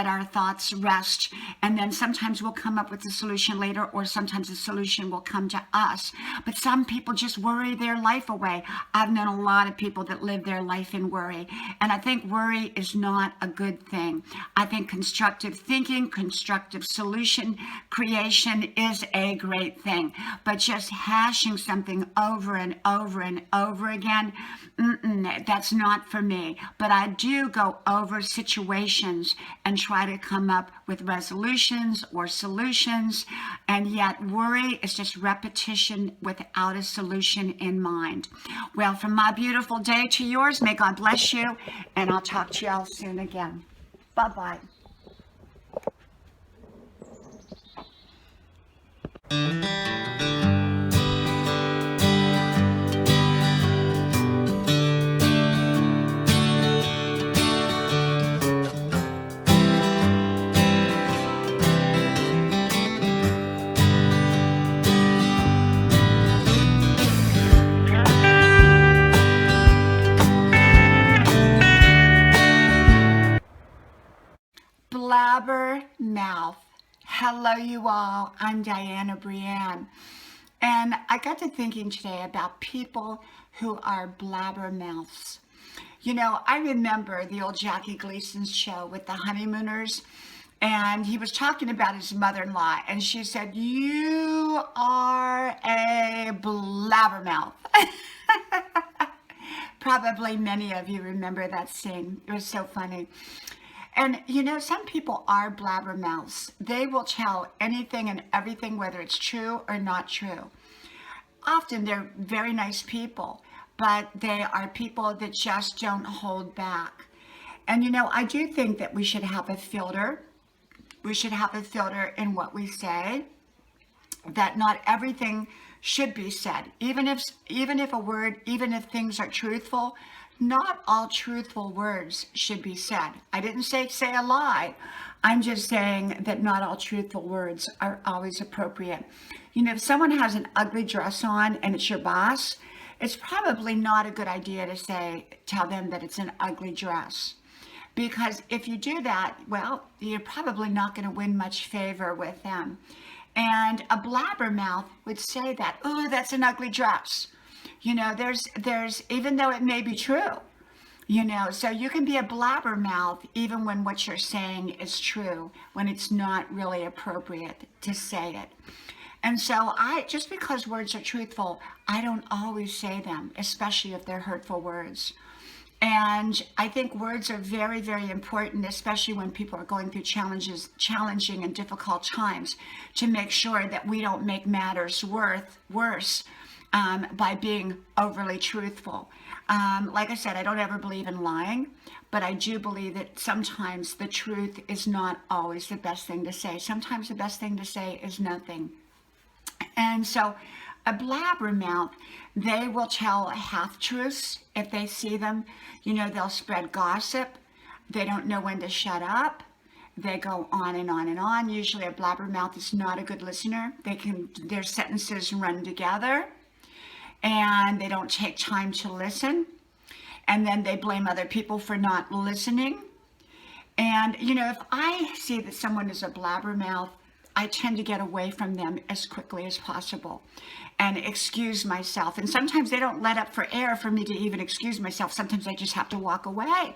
our thoughts rest. And then sometimes we'll come up with a solution later, or sometimes the solution will come to us. But some people just worry their life away. I've known a lot of people that live their life in worry. And I think worry is not a good thing. I think constructive thinking, constructive solution creation is a great thing, but just hashing something over and over and over again, that's not for me. But I do go over situations and try to come up with resolutions or solutions, and yet worry is just repetition without a solution in mind. Well, from my beautiful day to yours, may God bless you, and I'll talk to y'all soon again. Bye-bye. Blabber mouth. Hello, you all. I'm Diana Brienne. And I got to thinking today about people who are blabbermouths. You know, I remember the old Jackie Gleason show with the honeymooners, and he was talking about his mother-in-law, and she said, "You are a blabbermouth." Probably many of you remember that scene. It was so funny. And you know, some people are blabbermouths. They will tell anything and everything, whether it's true or not true. Often they're very nice people, but they are people that just don't hold back. And you know, I do think that we should have a filter. We should have a filter in what we say, that not everything should be said. Even if a word, even if things are truthful, not all truthful words should be said. I didn't say a lie. I'm just saying that not all truthful words are always appropriate. You know, if someone has an ugly dress on and it's your boss, it's probably not a good idea to tell them that it's an ugly dress. Because if you do that, well, you're probably not going to win much favor with them. And a blabbermouth would say that, oh, that's an ugly dress. You know, there's, even though it may be true, you know, so you can be a blabbermouth even when what you're saying is true, when it's not really appropriate to say it. And so just because words are truthful, I don't always say them, especially if they're hurtful words. And I think words are very, very important, especially when people are going through challenging and difficult times, to make sure that we don't make matters worse by being overly truthful. Like I said, I don't ever believe in lying, but I do believe that sometimes the truth is not always the best thing to say. Sometimes the best thing to say is nothing. And so a blabbermouth, they will tell half-truths if they see them. You know, they'll spread gossip. They don't know when to shut up. They go on and on and on. Usually a blabbermouth is not a good listener. Their sentences run together, and they don't take time to listen. And then they blame other people for not listening. And, you know, if I see that someone is a blabbermouth, I tend to get away from them as quickly as possible and excuse myself. And sometimes they don't let up for air for me to even excuse myself. Sometimes I just have to walk away.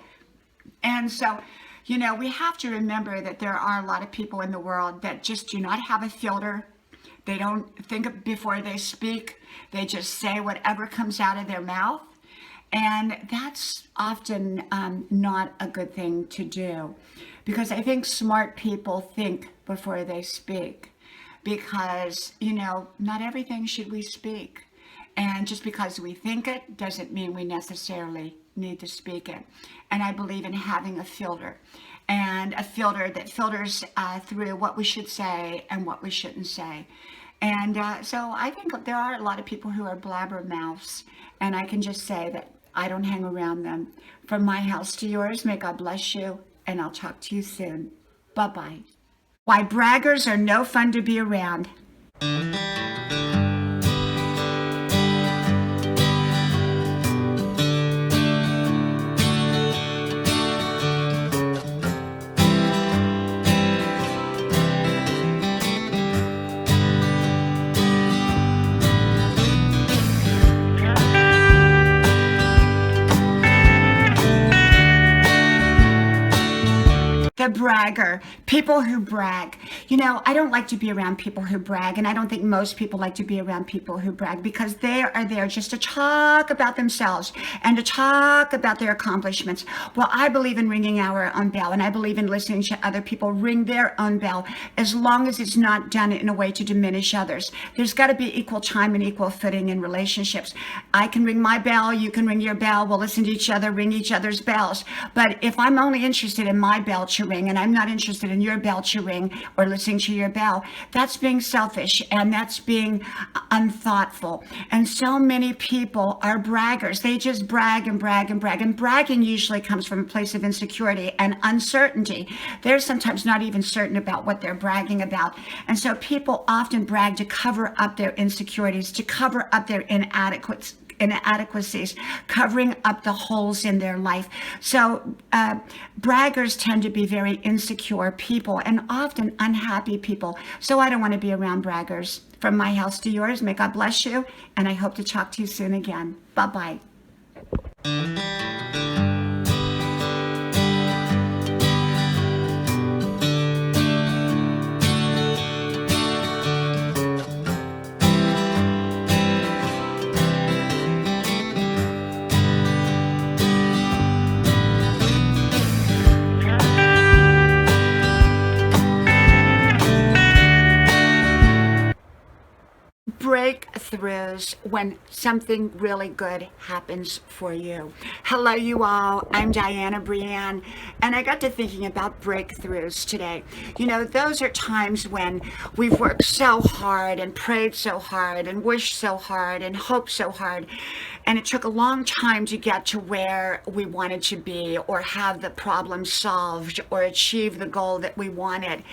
And so, you know, we have to remember that there are a lot of people in the world that just do not have a filter. They don't think before they speak. They just say whatever comes out of their mouth. And that's often not a good thing to do, because I think smart people think before they speak, because, you know, not everything should we speak. And just because we think it doesn't mean we necessarily need to speak it. And I believe in having a filter, and a filter that filters through what we should say and what we shouldn't say. And so I think there are a lot of people who are blabbermouths, and I can just say that I don't hang around them. From my house to yours, may God bless you, and I'll talk to you soon. Bye-bye. Why braggers are no fun to be around. The bragger, people who brag. You know, I don't like to be around people who brag, and I don't think most people like to be around people who brag, because they are there just to talk about themselves and to talk about their accomplishments. Well, I believe in ringing our own bell, and I believe in listening to other people ring their own bell, as long as it's not done in a way to diminish others. There's got to be equal time and equal footing in relationships. I can ring my bell, you can ring your bell, we'll listen to each other, ring each other's bells. But if I'm only interested in my bell to ring, and I'm not interested in your bell to ring or listening to your bell, that's being selfish, and that's being unthoughtful. And so many people are braggers. They just brag and brag and brag. And bragging usually comes from a place of insecurity and uncertainty. They're sometimes not even certain about what they're bragging about. And so people often brag to cover up their insecurities, to cover up their inadequacies, covering up the holes in their life. So braggers tend to be very insecure people, and often unhappy people. So I don't want to be around braggers. From my house to yours, may God bless you, and I hope to talk to you soon again. Bye-bye. Breakthroughs when something really good happens for you. Hello, you all. I'm Diana Brianne, and I got to thinking about breakthroughs today. You know, those are times when we've worked so hard and prayed so hard and wished so hard and hoped so hard, And it took a long time to get to where we wanted to be, or have the problem solved, or achieve the goal that we wanted.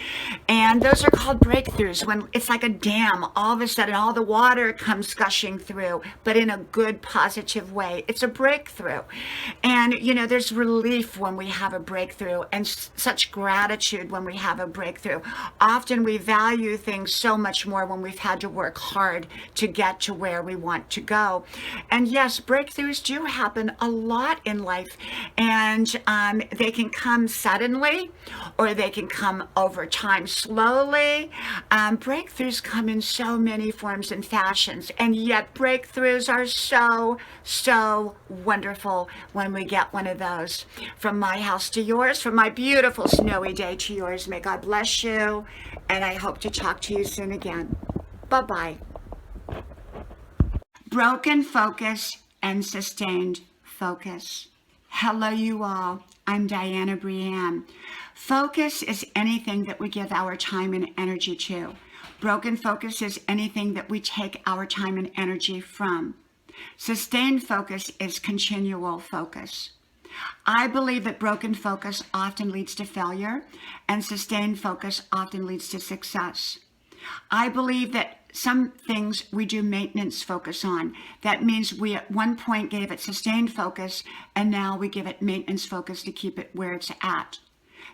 And those are called breakthroughs, when it's like a dam. All of a sudden, all the water comes gushing through, but in a good, positive way. It's a breakthrough. And, there's relief when we have a breakthrough, and such gratitude when we have a breakthrough. Often we value things so much more when we've had to work hard to get to where we want to go. And yes, breakthroughs do happen a lot in life, and they can come suddenly, or they can come over time slowly. Breakthroughs come in so many forms and fashions, and yet breakthroughs are so wonderful when we get one of those. From my house to yours, from my beautiful snowy day to yours, may God bless you, and I hope to talk to you soon again. Bye-bye. Broken focus and sustained focus. Hello, you all. I'm Diana Brianne. Focus is anything that we give our time and energy to. Broken focus is anything that we take our time and energy from. Sustained focus is continual focus. I believe that broken focus often leads to failure, and sustained focus often leads to success. I believe that some things we do maintenance focus on. That means we at one point gave it sustained focus, and now we give it maintenance focus to keep it where it's at.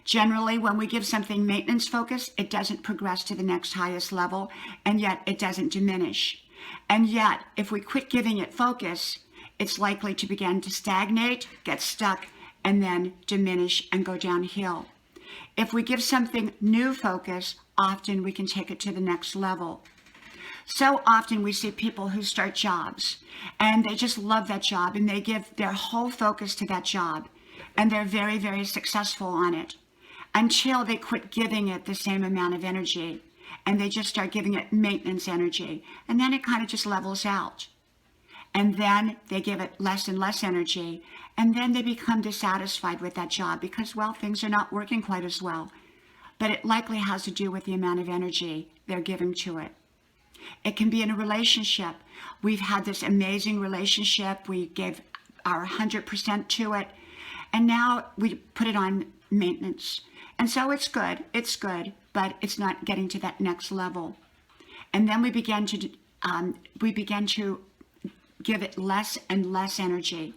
Generally, when we give something maintenance focus, it doesn't progress to the next highest level, and yet it doesn't diminish. And yet, if we quit giving it focus, it's likely to begin to stagnate, get stuck, and then diminish and go downhill. If we give something new focus, often we can take it to the next level. So often we see people who start jobs, and they just love that job, and they give their whole focus to that job, and they're very, very successful on it, until they quit giving it the same amount of energy, and they just start giving it maintenance energy, and then it kind of just levels out. And then they give it less and less energy, and then they become dissatisfied with that job because, well, things are not working quite as well. But it likely has to do with the amount of energy they're giving to it. It can be in a relationship. We've had this amazing relationship. We gave our 100% to it, and now we put it on maintenance. And so it's good, but it's not getting to that next level. And then we begin to give it less and less energy.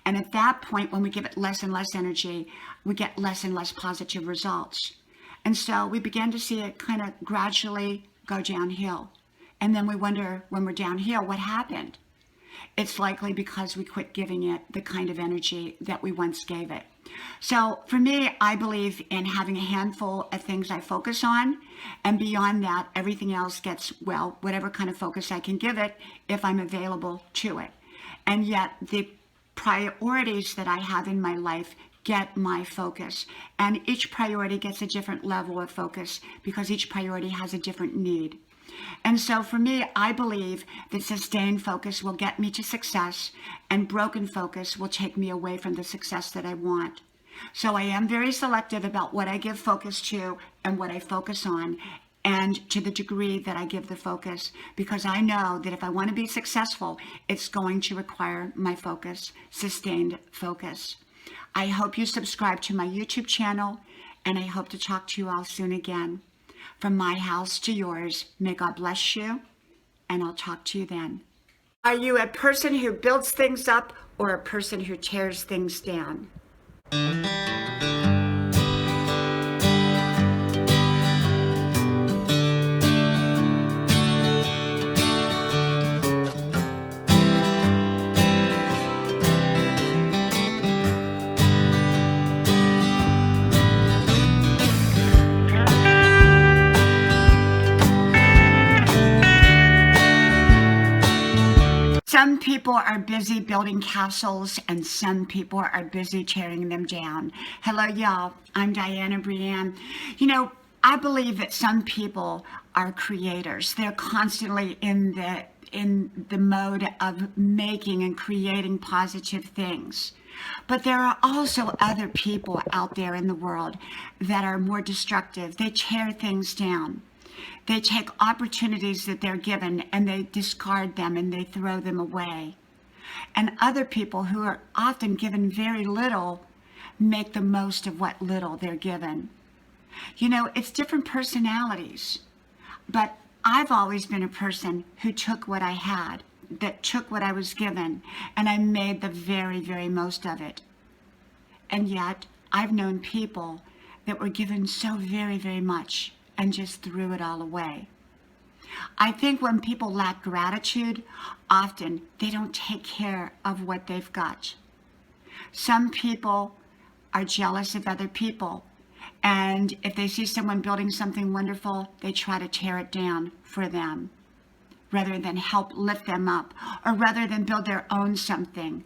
And at that point, when we give it less and less energy, we get less and less positive results. And so we begin to see it kind of gradually go downhill. And then we wonder, when we're downhill, what happened? It's likely because we quit giving it the kind of energy that we once gave it. So for me, I believe in having a handful of things I focus on, and beyond that, everything else gets, well, whatever kind of focus I can give it if I'm available to it. And yet the priorities that I have in my life get my focus, and each priority gets a different level of focus because each priority has a different need. And so for me, I believe that sustained focus will get me to success, and broken focus will take me away from the success that I want. So I am very selective about what I give focus to and what I focus on, and to the degree that I give the focus, because I know that if I want to be successful, it's going to require my focus, sustained focus. I hope you subscribe to my YouTube channel, and I hope to talk to you all soon again. From my house to yours, may God bless you, and I'll talk to you then. Are you a person who builds things up or a person who tears things down? Some people are busy building castles, and some people are busy tearing them down. Hello, y'all. I'm Diana Brianne. I believe that some people are creators. They're constantly in the mode of making and creating positive things. But there are also other people out there in the world that are more destructive. They tear things down. They take opportunities that they're given and they discard them and they throw them away. And other people who are often given very little make the most of what little they're given. You know, it's different personalities, but I've always been a person who took what I had, that took what I was given, and I made the very, very most of it. And yet, I've known people that were given so very, very much and just threw it all away. I think when people lack gratitude, often they don't take care of what they've got. Some people are jealous of other people, and if they see someone building something wonderful, they try to tear it down for them, rather than help lift them up, or rather than build their own something.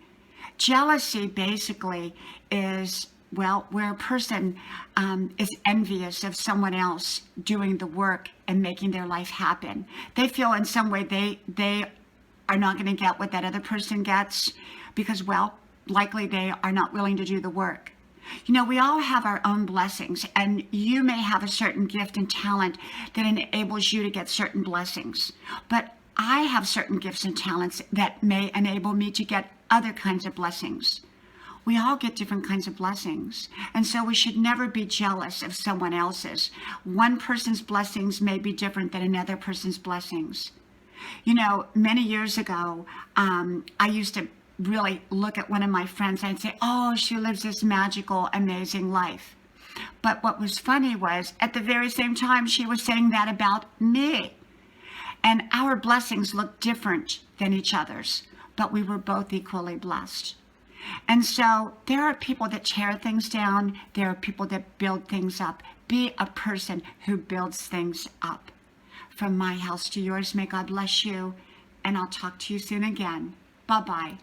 Jealousy basically is, well, where a person is envious of someone else doing the work and making their life happen. They feel in some way they are not going to get what that other person gets because, well, likely they are not willing to do the work. You know, we all have our own blessings, and you may have a certain gift and talent that enables you to get certain blessings. But I have certain gifts and talents that may enable me to get other kinds of blessings. We all get different kinds of blessings, and so we should never be jealous of someone else's. One person's blessings may be different than another person's blessings. You know, many years ago, I used to really look at one of my friends and say, oh, she lives this magical, amazing life. But what was funny was, at the very same time, she was saying that about me. And our blessings looked different than each other's, but we were both equally blessed. And so there are people that tear things down. There are people that build things up. Be a person who builds things up. From my house to yours, may God bless you. And I'll talk to you soon again. Bye-bye.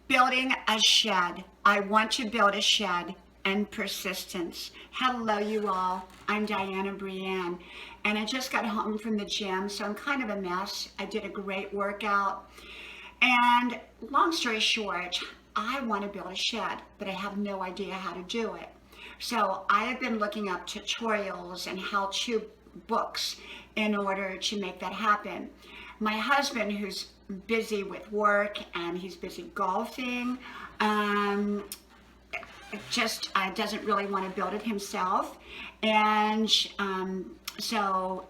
Building a shed. I want to build a shed and persistence. Hello, you all. I'm Diana Brienne, and I just got home from the gym, so I'm kind of a mess. I did a great workout, and long story short, I want to build a shed, but I have no idea how to do it. So I have been looking up tutorials and how-to books in order to make that happen. My husband, who's busy with work and he's busy golfing, just doesn't really want to build it himself. And so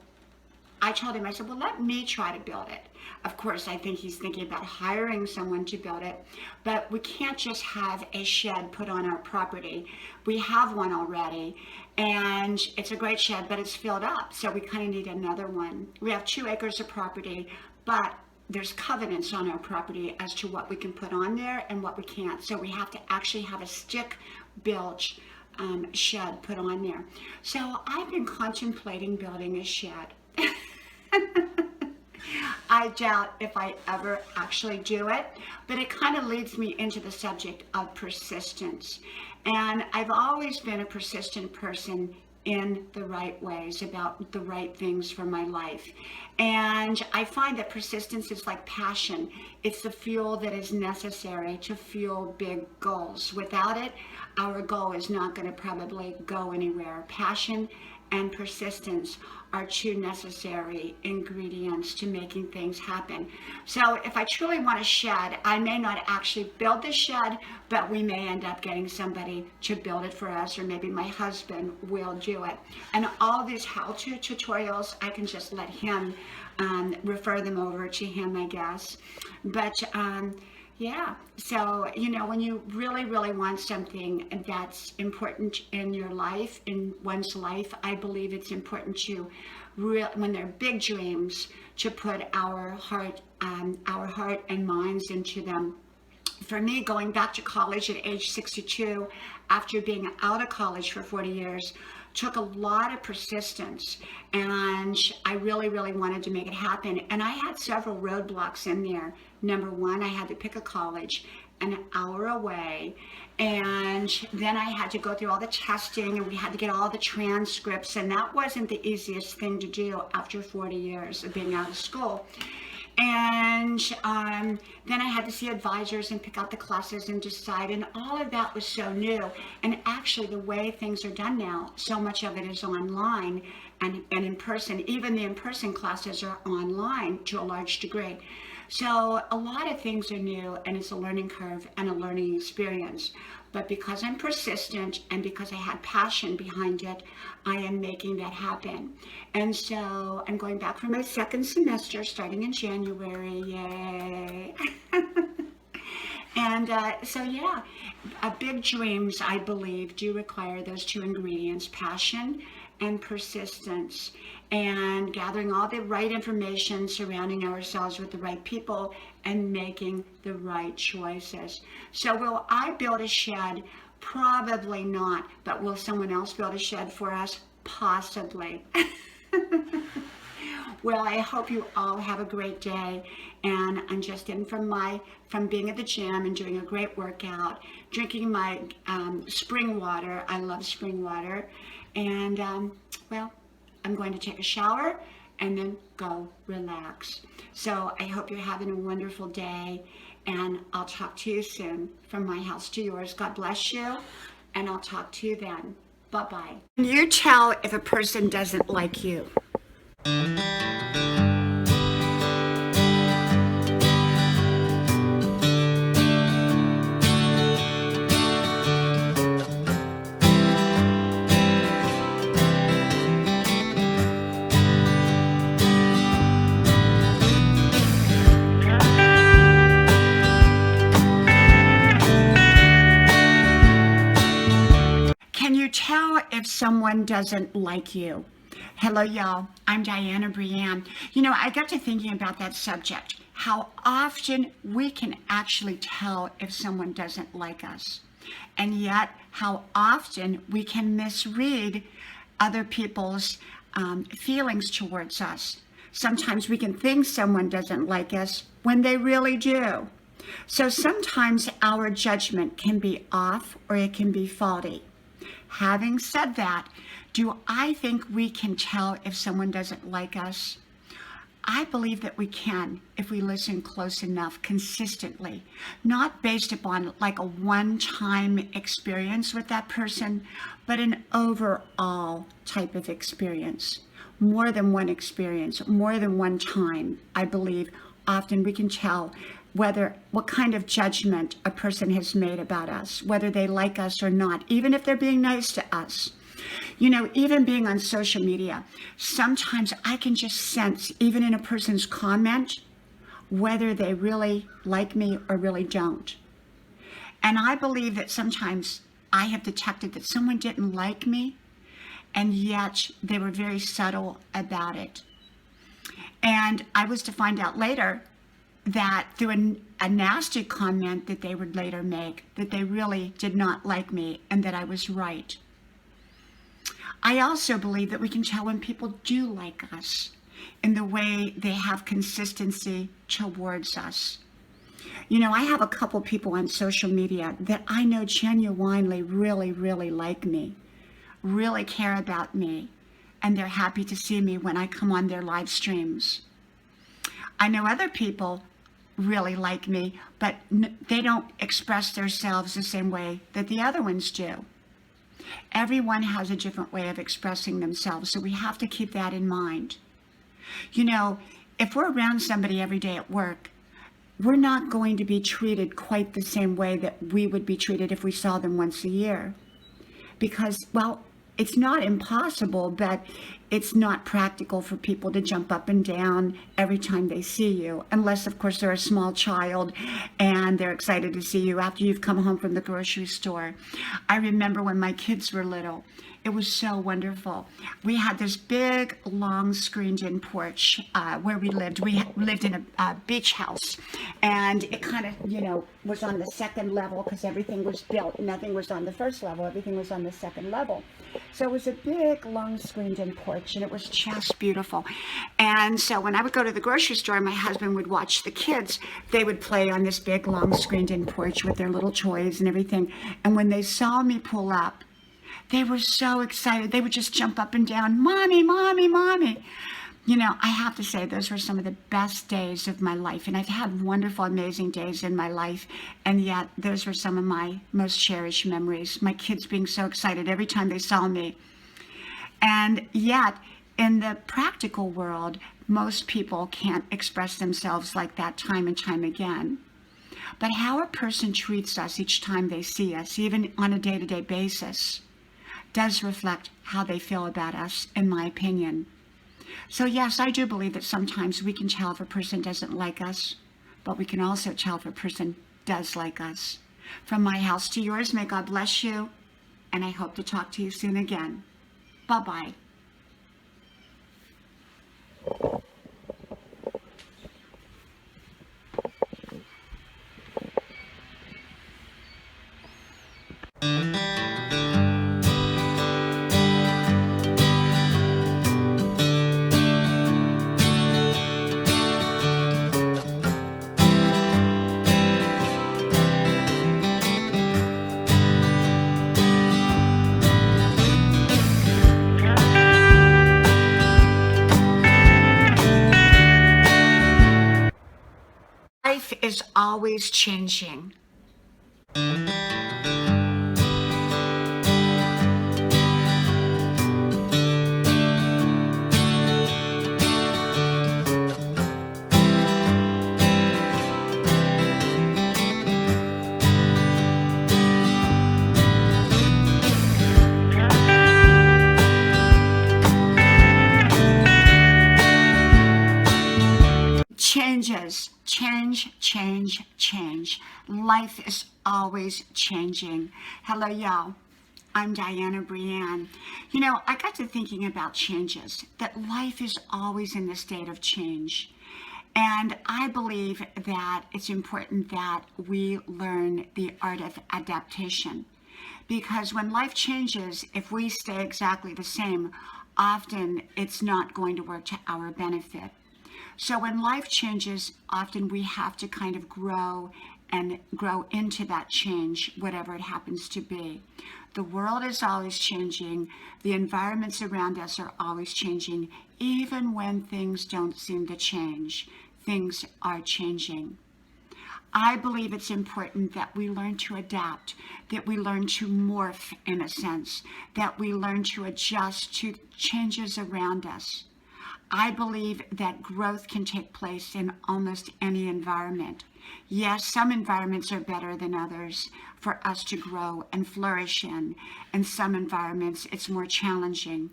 I told him, I said, well, let me try to build it. Of course, I think he's thinking about hiring someone to build it, but we can't just have a shed put on our property. We have one already, and it's a great shed, but it's filled up, so we kind of need another one. We have 2 acres of property, but there's covenants on our property as to what we can put on there and what we can't. So we have to actually have a stick-built shed put on there. So I've been contemplating building a shed. I doubt if I ever actually do it, but it kind of leads me into the subject of persistence. And I've always been a persistent person in the right ways, about the right things for my life. And I find that persistence is like passion. It's the fuel that is necessary to fuel big goals. Without it, our goal is not going to probably go anywhere. Passion and persistence are 2 necessary ingredients to making things happen. So if I truly want a shed, I may not actually build the shed, but we may end up getting somebody to build it for us, or maybe my husband will do it. And all these how-to tutorials, I can just let him refer them over to him, I guess. But yeah, so, you know, when you really, really want something that's important in your life, in one's life, I believe it's important to, when they're big dreams, to put our heart and minds into them. For me, going back to college at age 62, after being out of college for 40 years, took a lot of persistence, and I really, really wanted to make it happen. And I had several roadblocks in there. Number one, I had to pick a college, an hour away. And then I had to go through all the testing, and we had to get all the transcripts, and that wasn't the easiest thing to do after 40 years of being out of school. And then I had to see advisors and pick out the classes and decide, and all of that was so new. And actually, the way things are done now, so much of it is online and in person. Even the in-person classes are online to a large degree. So a lot of things are new, and it's a learning curve and a learning experience. But because I'm persistent and because I had passion behind it, I am making that happen. And so I'm going back for my second semester starting in January. Yay. And so yeah, big dreams, I believe, do require those two ingredients: passion and persistence, and gathering all the right information, surrounding ourselves with the right people, and making the right choices. So will I build a shed? Probably not. But will someone else build a shed for us? Possibly. Well, I hope you all have a great day. And I'm just in from being at the gym and doing a great workout, drinking my spring water. I love spring water. And well, I'm going to take a shower and then go relax. So I hope you're having a wonderful day, and I'll talk to you soon. From my house to yours. God bless you, and I'll talk to you then. Bye-bye. Can you tell if a person doesn't like you? Can you tell if someone doesn't like you? Hello, y'all. I'm Diana Brienne. You know, I got to thinking about that subject, how often we can actually tell if someone doesn't like us, and yet how often we can misread other people's feelings towards us. Sometimes we can think someone doesn't like us when they really do. So sometimes our judgment can be off, or it can be faulty. Having said that, do I think we can tell if someone doesn't like us? I believe that we can if we listen close enough, consistently, not based upon like a one-time experience with that person, but an overall type of experience. More than one experience, more than one time, I believe often we can tell what kind of judgment a person has made about us, whether they like us or not, even if they're being nice to us. You know, even being on social media, sometimes I can just sense, even in a person's comment, whether they really like me or really don't. And I believe that sometimes I have detected that someone didn't like me, and yet they were very subtle about it. And I was to find out later that through a nasty comment that they would later make, that they really did not like me and that I was right. I also believe that we can tell when people do like us in the way they have consistency towards us. You know, I have a couple people on social media that I know genuinely really, really like me, really care about me, and they're happy to see me when I come on their live streams. I know other people really like me, but they don't express themselves the same way that the other ones do. Everyone has a different way of expressing themselves, so we have to keep that in mind. You know, if we're around somebody every day at work, we're not going to be treated quite the same way that we would be treated if we saw them once a year. Because, well, it's not impossible, but it's not practical for people to jump up and down every time they see you, unless, of course, they're a small child and they're excited to see you after you've come home from the grocery store. I remember when my kids were little, it was so wonderful. We had this big, long, screened-in porch where we lived. We lived in a beach house, and it kind of, you know, was on the second level because everything was built. Nothing was on the first level. Everything was on the second level. So it was a big, long, screened-in porch. porch, and it was just beautiful. And so when I would go to the grocery store, my husband would watch the kids. They would play on this big, long screened-in porch with their little toys and everything. And when they saw me pull up, they were so excited. They would just jump up and down, "Mommy, Mommy, Mommy." You know, I have to say, those were some of the best days of my life. And I've had wonderful, amazing days in my life. And yet, those were some of my most cherished memories. My kids being so excited every time they saw me. And yet, in the practical world, most people can't express themselves like that time and time again. But how a person treats us each time they see us, even on a day-to-day basis, does reflect how they feel about us, in my opinion. So yes, I do believe that sometimes we can tell if a person doesn't like us, but we can also tell if a person does like us. From my house to yours, may God bless you, and I hope to talk to you soon again. Bye-bye. Life is always changing. Changes, change. Life is always changing. Hello, y'all. I'm Diana Brianne. You know, I got to thinking about changes, that life is always in the state of change. And I believe that it's important that we learn the art of adaptation. Because when life changes, if we stay exactly the same, often it's not going to work to our benefit. So when life changes, often we have to kind of grow into that change, whatever it happens to be. The world is always changing. The environments around us are always changing. Even when things don't seem to change, things are changing. I believe it's important that we learn to adapt, that we learn to morph in a sense, that we learn to adjust to changes around us. I believe that growth can take place in almost any environment. Yes, some environments are better than others for us to grow and flourish in, and some environments it's more challenging.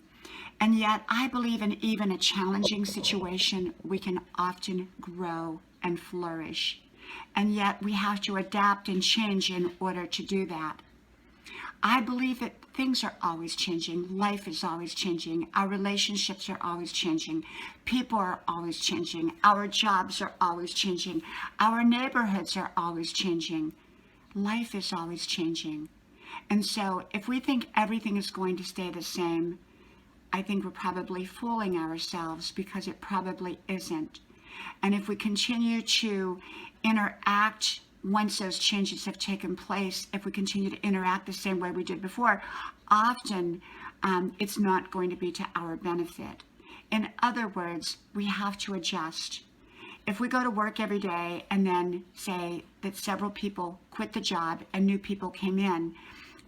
And yet, I believe in even a challenging situation, we can often grow and flourish. And yet, we have to adapt and change in order to do that. I believe that things are always changing. Life is always changing. Our relationships are always changing. People are always changing. Our jobs are always changing. Our neighborhoods are always changing. Life is always changing. And so if we think everything is going to stay the same, I think we're probably fooling ourselves, because it probably isn't. And if we continue to interact once those changes have taken place, if we continue to interact the same way we did before, often it's not going to be to our benefit. In other words, we have to adjust. If we go to work every day and then say that several people quit the job and new people came in,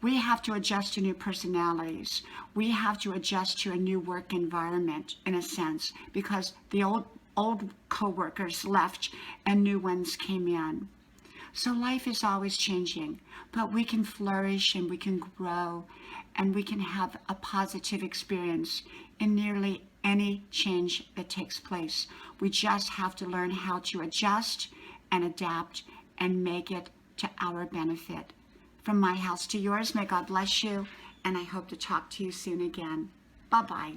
we have to adjust to new personalities. We have to adjust to a new work environment, in a sense, because the old co-workers left and new ones came in. So life is always changing, but we can flourish and we can grow and we can have a positive experience in nearly any change that takes place. We just have to learn how to adjust and adapt and make it to our benefit. From my house to yours, may God bless you, and I hope to talk to you soon again. Bye-bye.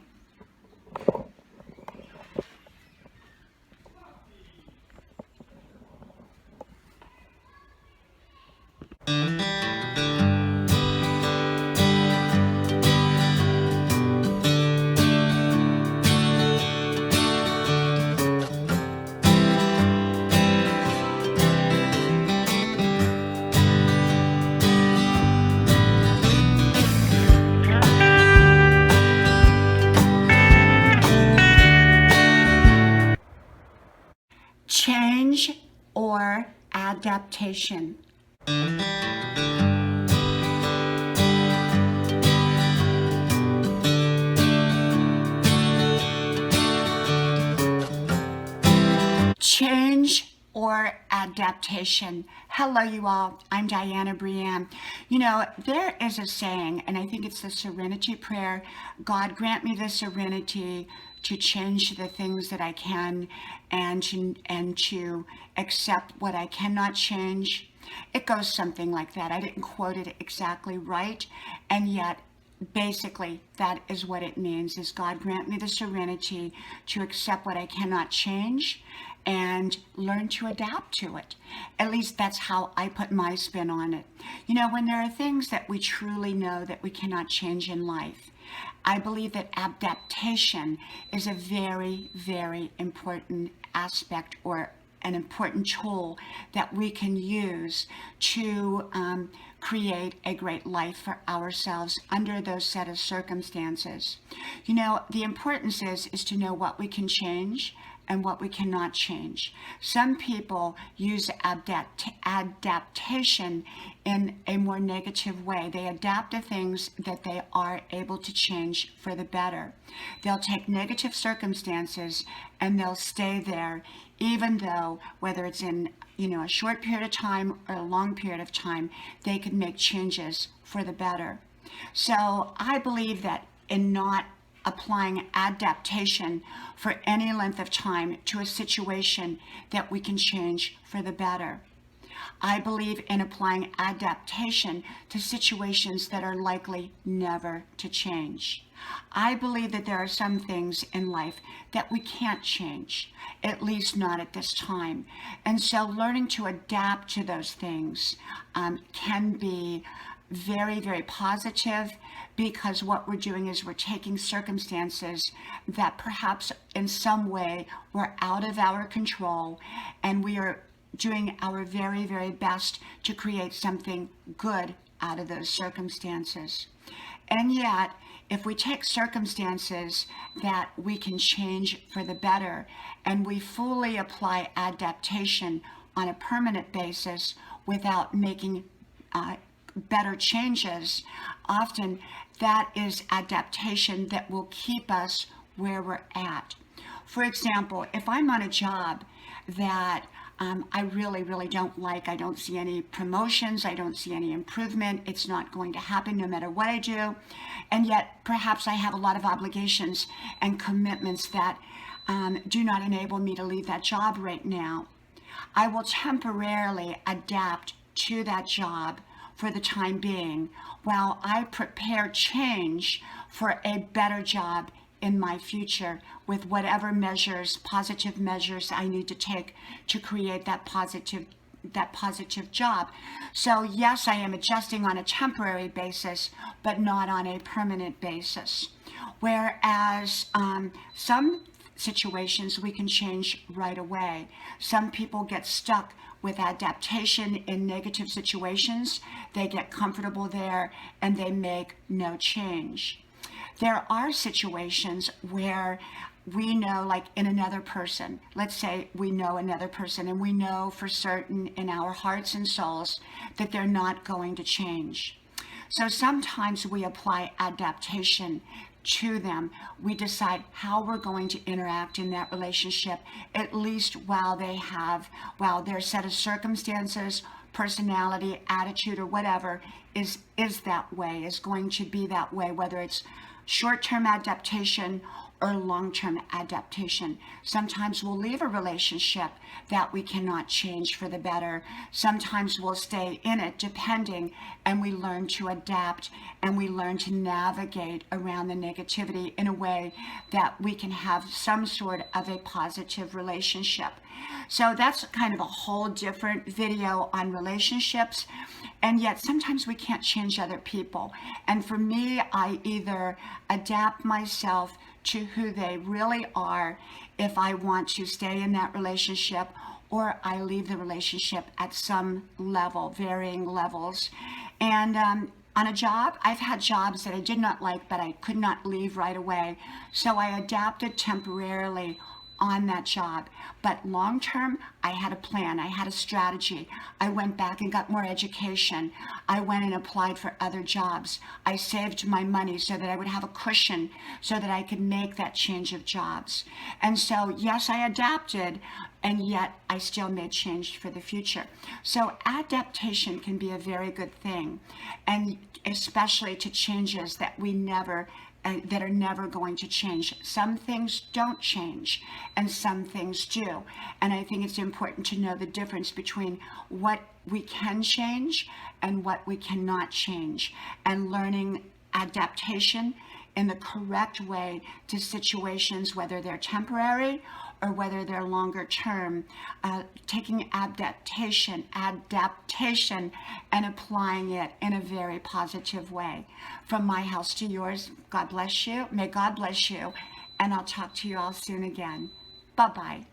Change or adaptation. Change or adaptation. Hello, you all. I'm Diana Brienne. You know, there is a saying, and I think it's the serenity prayer. God, grant me the serenity to change the things that I can and to accept what I cannot change. It goes something like that. I didn't quote it exactly right, and yet basically that is what it means, is God grant me the serenity to accept what I cannot change and learn to adapt to it. At least that's how I put my spin on it. You know, when there are things that we truly know that we cannot change in life, I believe that adaptation is a very, very important aspect or an important tool that we can use to create a great life for ourselves under those set of circumstances. You know, the importance is to know what we can change and what we cannot change. Some people use adaptation in a more negative way. They adapt to things that they are able to change for the better. They'll take negative circumstances and they'll stay there, even though, whether it's in a short period of time or a long period of time, they can make changes for the better. So I believe that in not applying adaptation for any length of time to a situation that we can change for the better. I believe in applying adaptation to situations that are likely never to change. I believe that there are some things in life that we can't change, at least not at this time. And so learning to adapt to those things can be very, very positive, because what we're doing is we're taking circumstances that perhaps in some way were out of our control, and we are doing our very, very best to create something good out of those circumstances. And yet, if we take circumstances that we can change for the better and we fully apply adaptation on a permanent basis without making better changes, often that is adaptation that will keep us where we're at. For example, if I'm on a job that I really, really don't like, I don't see any promotions, I don't see any improvement, it's not going to happen no matter what I do, and yet perhaps I have a lot of obligations and commitments that do not enable me to leave that job right now, I will temporarily adapt to that job for the time being while I prepare change for a better job in my future with whatever measures, positive measures I need to take to create that positive job. So yes, I am adjusting on a temporary basis, but not on a permanent basis. Whereas some situations we can change right away. Some people get stuck with adaptation in negative situations. They get comfortable there and they make no change. There are situations where we know, like in another person, let's say we know another person and we know for certain in our hearts and souls that they're not going to change. So sometimes we apply adaptation to them. We decide how we're going to interact in that relationship, at least while their set of circumstances, personality, attitude, or whatever is that way, is going to be that way, whether it's short-term adaptation or long-term adaptation. Sometimes we'll leave a relationship that we cannot change for the better. Sometimes we'll stay in it depending, and we learn to adapt and we learn to navigate around the negativity in a way that we can have some sort of a positive relationship. So that's kind of a whole different video on relationships. And yet sometimes we can't change other people. And for me, I either adapt myself to who they really are if I want to stay in that relationship, or I leave the relationship at some level, varying levels. And on a job, I've had jobs that I did not like, but I could not leave right away. So I adapted temporarily on that job. But long term, I had a plan, I had a strategy. I went back and got more education. I went and applied for other jobs. I saved my money so that I would have a cushion so that I could make that change of jobs. And so, yes, I adapted, and yet I still made change for the future. So adaptation can be a very good thing, and especially to changes that that are never going to change. Some things don't change and some things do. And I think it's important to know the difference between what we can change and what we cannot change, and learning adaptation in the correct way to situations, whether they're temporary or whether they're longer term, taking adaptation and applying it in a very positive way. From my house to yours, God bless you. May God bless you. And I'll talk to you all soon again. Bye-bye.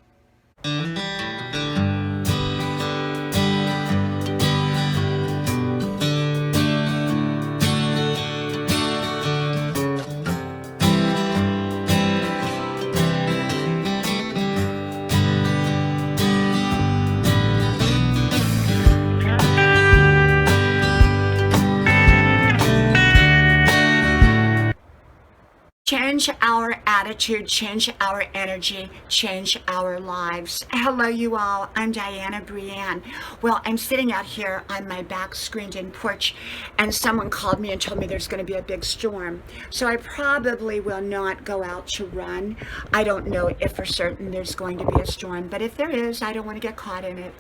Change our attitude, change our energy, change our lives. Hello, you all. I'm Diana Brianne. Well, I'm sitting out here on my back screened-in porch, and someone called me and told me there's going to be a big storm. So I probably will not go out to run. I don't know if for certain there's going to be a storm, but if there is, I don't want to get caught in it.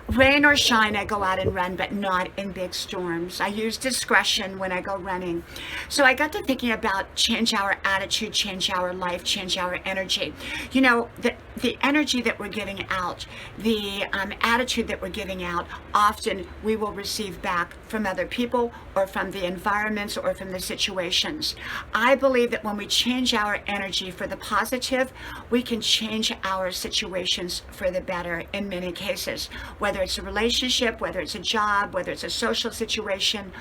Rain or shine, I go out and run, but not in big storms. I use discretion when I go running. So I got to thinking about change our attitude, change our life, change our energy. You know, the energy that we're giving out, the attitude that we're giving out, often we will receive back from other people or from the environments or from the situations. I believe that when we change our energy for the positive, we can change our situations for the better in many cases, whether it's a relationship, whether it's a job, whether it's a social situation,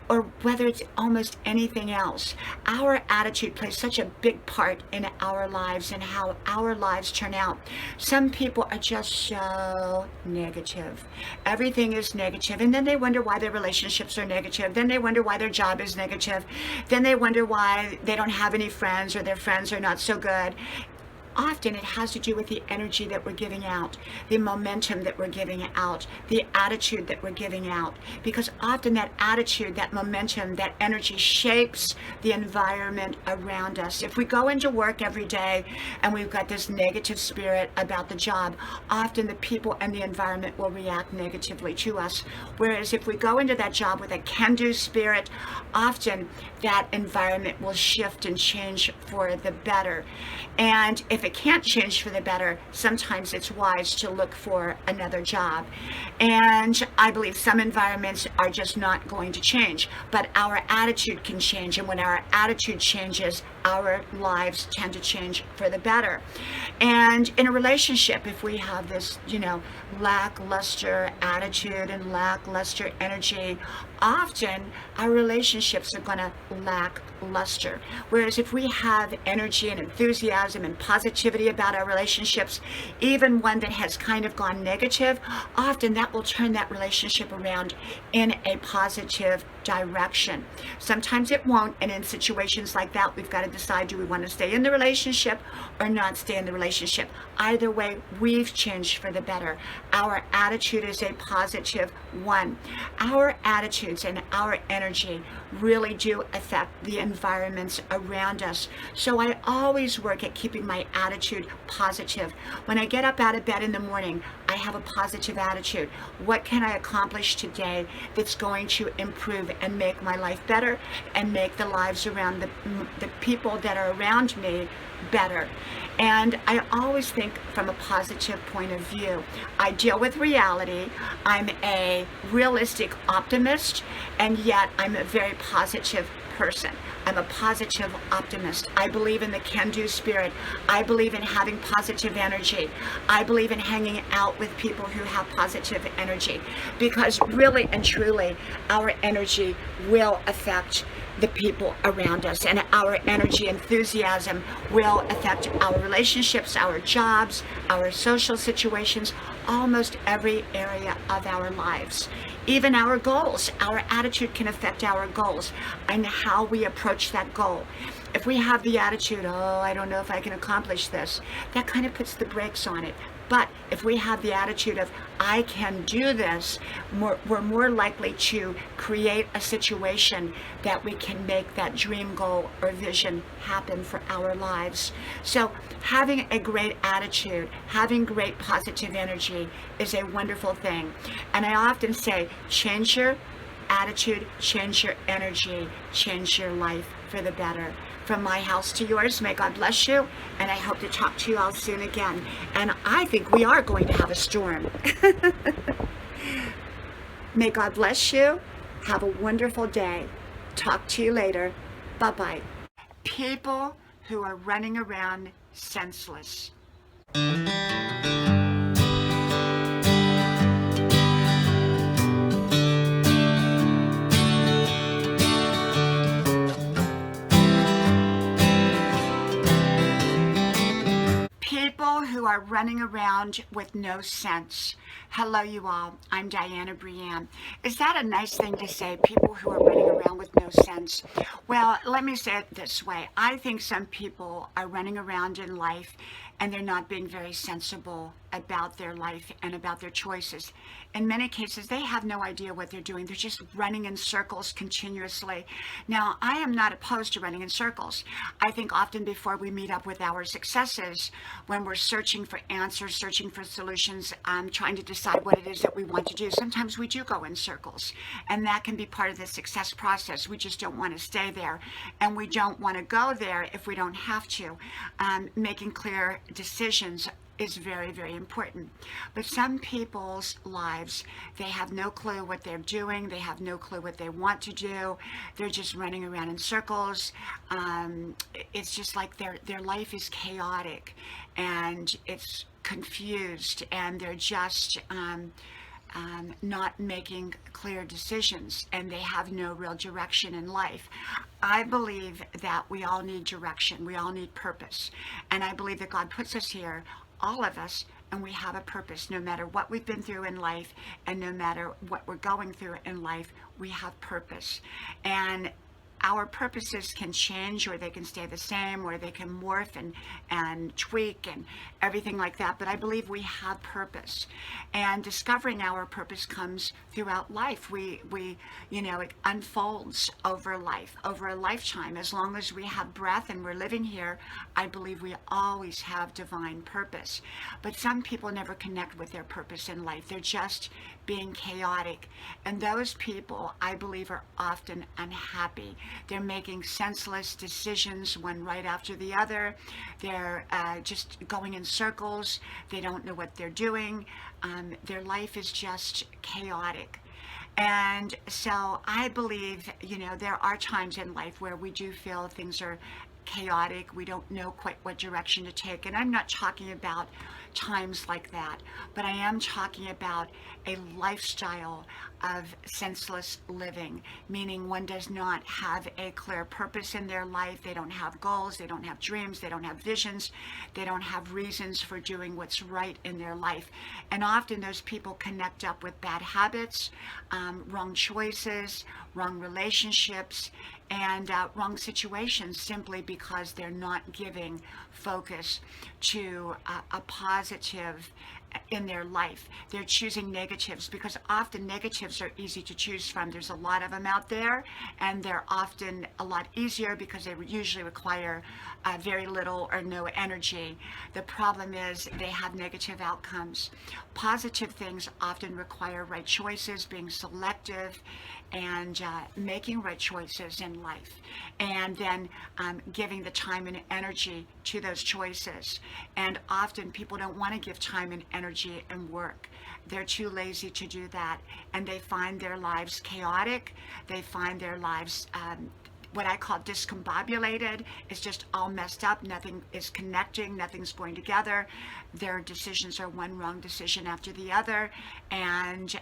or whether it's almost anything else. Our attitude plays such a big part in our lives and how our lives turn out. Some people are just so negative. Everything is negative, and then they wonder why their relationships are negative. Then they wonder why their job is negative. Then they wonder why they don't have any friends or their friends are not so good. Often it has to do with the energy that we're giving out, the momentum that we're giving out, the attitude that we're giving out. Because often that attitude, that momentum, that energy shapes the environment around us. If we go into work every day and we've got this negative spirit about the job, often the people and the environment will react negatively to us. Whereas if we go into that job with a can-do spirit, often that environment will shift and change for the better. And if it can't change for the better, sometimes it's wise to look for another job. And I believe some environments are just not going to change, but our attitude can change. And when our attitude changes, our lives tend to change for the better. And in a relationship, if we have this, lackluster attitude and lackluster energy, often our relationships are going to lack luster. Whereas if we have energy and enthusiasm and positivity about our relationships, even one that has kind of gone negative, often that will turn that relationship around in a positive direction. Sometimes it won't, and in situations like that, we've got to decide, do we want to stay in the relationship or not stay in the relationship? Either way, we've changed for the better. Our attitude is a positive one. Our attitudes and our energy really do affect the environments around us. So I always work at keeping my attitude positive. When I get up out of bed in the morning, I have a positive attitude. What can I accomplish today that's going to improve and make my life better and make the lives around the people that are around me better? And I always think from a positive point of view. I deal with reality. I'm a realistic optimist, and yet I'm a very positive person. I'm a positive optimist. I believe in the can-do spirit. I believe in having positive energy. I believe in hanging out with people who have positive energy, because really and truly our energy will affect the people around us, and our energy, enthusiasm will affect our relationships, our jobs, our social situations, almost every area of our lives. Even our goals, our attitude can affect our goals and how we approach that goal. If we have the attitude, oh, I don't know if I can accomplish this, that kind of puts the brakes on it. But if we have the attitude of, I can do this, we're more likely to create a situation that we can make that dream goal or vision happen for our lives. So having a great attitude, having great positive energy is a wonderful thing. And I often say, change your attitude, change your energy, change your life for the better. From my house to yours, may God bless you, and I hope to talk to you all soon again. And I think we are going to have a storm. May God bless you. Have a wonderful day. Talk to you later. Bye-bye. People who are running around senseless. People who are running around with no sense. Hello, you all. I'm Diana Brienne. Is that a nice thing to say? People who are running around with no sense. Well, let me say it this way. I think some people are running around in life and they're not being very sensible about their life and about their choices. In many cases, they have no idea what they're doing. They're just running in circles continuously. Now, I am not opposed to running in circles. I think often before we meet up with our successes, when we're searching for answers, searching for solutions, trying to decide what it is that we want to do, sometimes we do go in circles. And that can be part of the success process. We just don't want to stay there. And we don't want to go there if we don't have to. Making clear decisions is very, very important. But some people's lives, they have no clue what they're doing. They have no clue what they want to do. They're just running around in circles. It's just like their life is chaotic and it's confused, and they're just not making clear decisions, and they have no real direction in life. I believe that we all need direction. We all need purpose. And I believe that God puts us here, all of us, and we have a purpose. No matter what we've been through in life and no matter what we're going through in life, we have purpose. And our purposes can change, or they can stay the same, or they can morph and tweak and everything like that. But I believe we have purpose. And discovering our purpose comes throughout life. It unfolds over life, over a lifetime. As long as we have breath and we're living here, I believe we always have divine purpose. But some people never connect with their purpose in life. They're just being chaotic. And those people, I believe, are often unhappy. They're making senseless decisions, one right after the other. They're just going in circles. They don't know what they're doing. Their life is just chaotic. And so I believe, there are times in life where we do feel things are chaotic. We don't know quite what direction to take. And I'm not talking about times like that, but I am talking about a lifestyle of senseless living, meaning one does not have a clear purpose in their life. They don't have goals, they don't have dreams, they don't have visions, they don't have reasons for doing what's right in their life. And often those people connect up with bad habits, wrong choices, wrong relationships, and wrong situations, simply because they're not giving focus to a positive in their life. They're choosing negatives because often negatives are easy to choose from. There's a lot of them out there, and they're often a lot easier because they usually require very little or no energy. The problem is they have negative outcomes. Positive things often require right choices, being selective, and making right choices in life, and then giving the time and energy to those choices. And often people don't want to give time and energy and work. They're too lazy to do that, and they find their lives chaotic. They find their lives what I call discombobulated. It's just all messed up. Nothing is connecting. Nothing's going together. Their decisions are one wrong decision after the other, and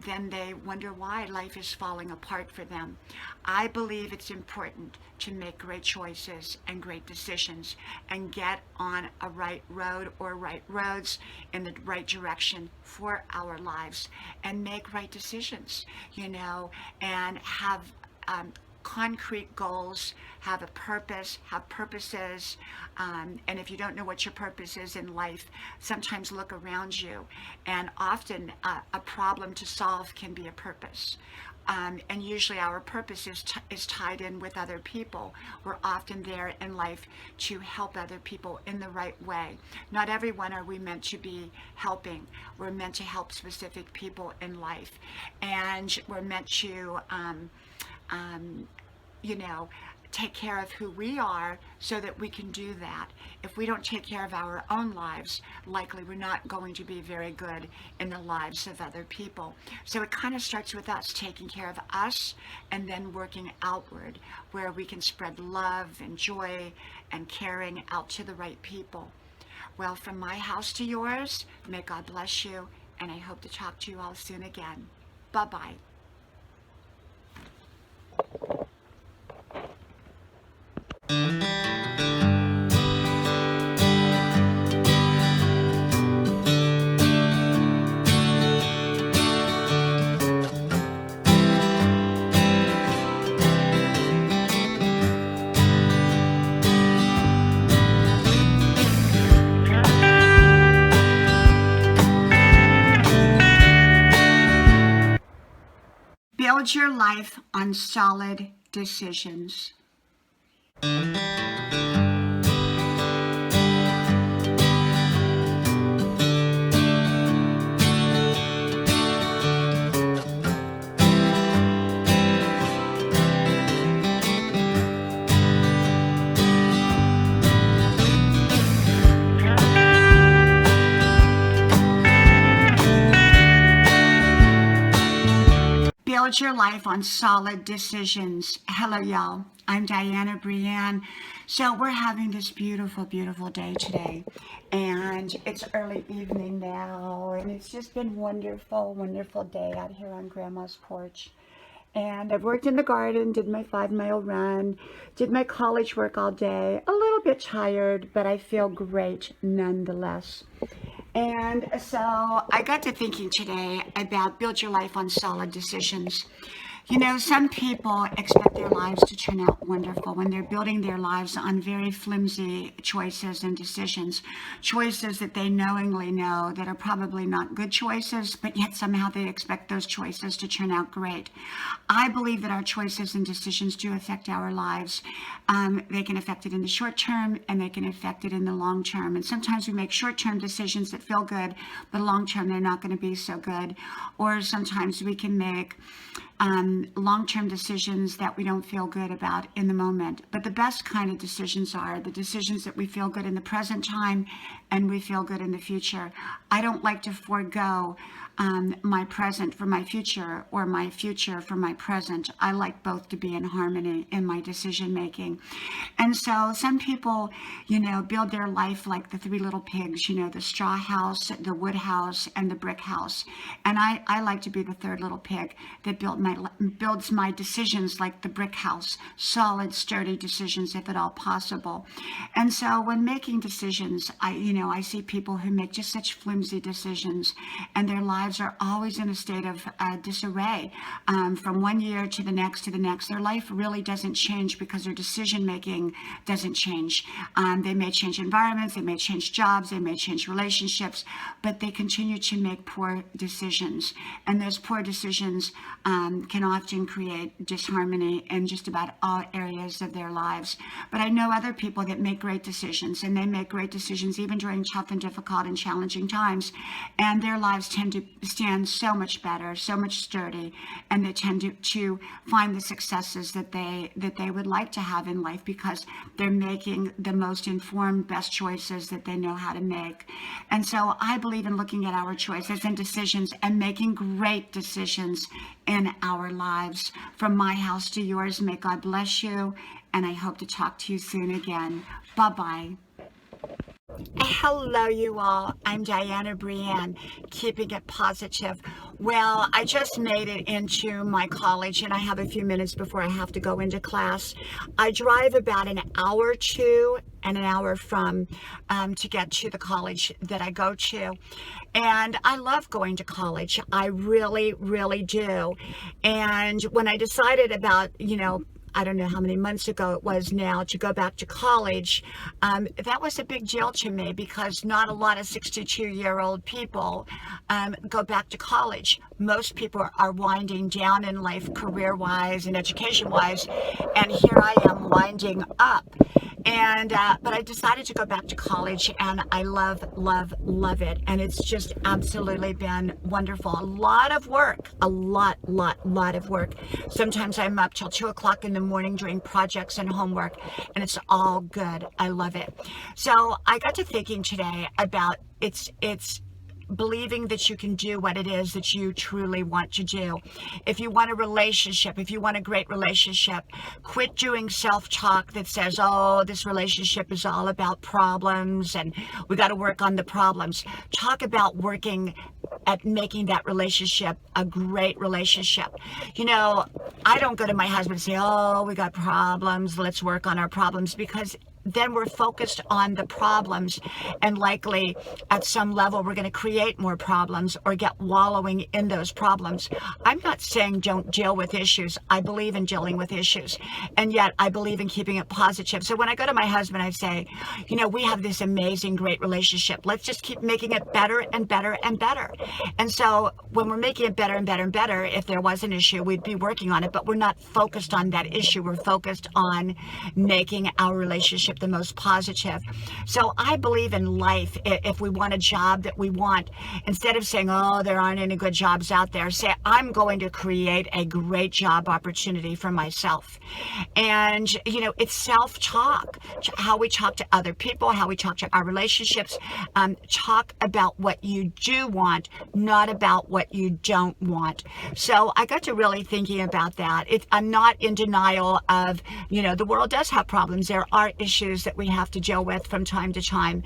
then they wonder why life is falling apart for them. I believe it's important to make great choices and great decisions and get on a right road or right roads in the right direction for our lives and make right decisions, and have concrete goals, have a purpose, have purposes. And if you don't know what your purpose is in life, sometimes look around you. And often a problem to solve can be a purpose. And usually our purpose is tied in with other people. We're often there in life to help other people in the right way. Not everyone are we meant to be helping. We're meant to help specific people in life. And we're meant to take care of who we are so that we can do that. If we don't take care of our own lives, likely we're not going to be very good in the lives of other people. So it kind of starts with us taking care of us and then working outward where we can spread love and joy and caring out to the right people. Well, from my house to yours, may God bless you, and I hope to talk to you all soon again. Bye-bye. Build your life on solid decisions. Build your life on solid decisions. Hello, y'all. I'm Diana Brienne. So we're having this beautiful, beautiful day today. And it's early evening now. And it's just been wonderful, wonderful day out here on Grandma's porch. And I've worked in the garden, did my 5-mile run, did my college work all day. A little bit tired, but I feel great nonetheless. And so I got to thinking today about build your life on solid decisions. Some people expect their lives to turn out wonderful when they're building their lives on very flimsy choices and decisions, choices that they knowingly know that are probably not good choices, but yet somehow they expect those choices to turn out great. I believe that our choices and decisions do affect our lives. They can affect it in the short term and they can affect it in the long term. And sometimes we make short-term decisions that feel good, but long term they're not going to be so good. Or sometimes we can make long-term decisions that we don't feel good about in the moment. But the best kind of decisions are the decisions that we feel good in the present time and we feel good in the future. I don't like to forego my present for my future or my future for my present. I like both to be in harmony in my decision making. And so some people, build their life like the 3 little pigs, the straw house, the wood house, and the brick house. And I like to be the 3rd little pig that builds my decisions like the brick house, solid, sturdy decisions if at all possible. And so when making decisions, I see people who make just such flimsy decisions, and their lives are always in a state of disarray from one year to the next. Their life really doesn't change because their decision making doesn't change. They may change environments, they may change jobs, they may change relationships, but they continue to make poor decisions. And those poor decisions can often create disharmony in just about all areas of their lives. But I know other people that make great decisions, and they make great decisions even during tough and difficult and challenging times, and their lives tend to stand so much better, so much sturdy, and they tend to find the successes that they would like to have in life because they're making the most informed, best choices that they know how to make. And so I believe in looking at our choices and decisions and making great decisions in our lives. From my house to yours, may God bless you, and I hope to talk to you soon again. Bye-bye. Hello, you all. I'm Diana Brienne, keeping it positive. Well, I just made it into my college and I have a few minutes before I have to go into class. I drive about an hour to and an hour from to get to the college that I go to. And I love going to college. I really, really do. And when I decided about, I don't know how many months ago it was now, to go back to college, that was a big deal to me because not a lot of 62-year-old people go back to college. Most people are winding down in life career-wise and education-wise, and here I am winding up. And but I decided to go back to college, and I love it, and it's just absolutely been wonderful. A lot of work, a lot of work. Sometimes I'm up till 2 o'clock in the morning doing projects and homework, and it's all good. I love it. So I got to thinking today about it's believing that you can do what it is that you truly want to do. If you want a relationship, if you want a great relationship, quit doing self-talk that says, oh, this relationship is all about problems and we got to work on the problems. Talk about working at making that relationship a great relationship. I don't go to my husband and say, oh, we got problems, let's work on our problems, because then we're focused on the problems, and likely at some level we're going to create more problems or get wallowing in those problems. I'm not saying don't deal with issues. I believe in dealing with issues, and yet I believe in keeping it positive. So when I go to my husband, I say, we have this amazing, great relationship. Let's just keep making it better and better and better. And so when we're making it better and better and better, if there was an issue, we'd be working on it, but we're not focused on that issue. We're focused on making our relationship the most positive. So I believe in life. If we want a job that we want, instead of saying, oh, there aren't any good jobs out there, say, I'm going to create a great job opportunity for myself. And, it's self-talk, how we talk to other people, how we talk to our relationships. Talk about what you do want, not about what you don't want. So I got to really thinking about that. I'm not in denial of, the world does have problems. There are issues that we have to deal with from time to time.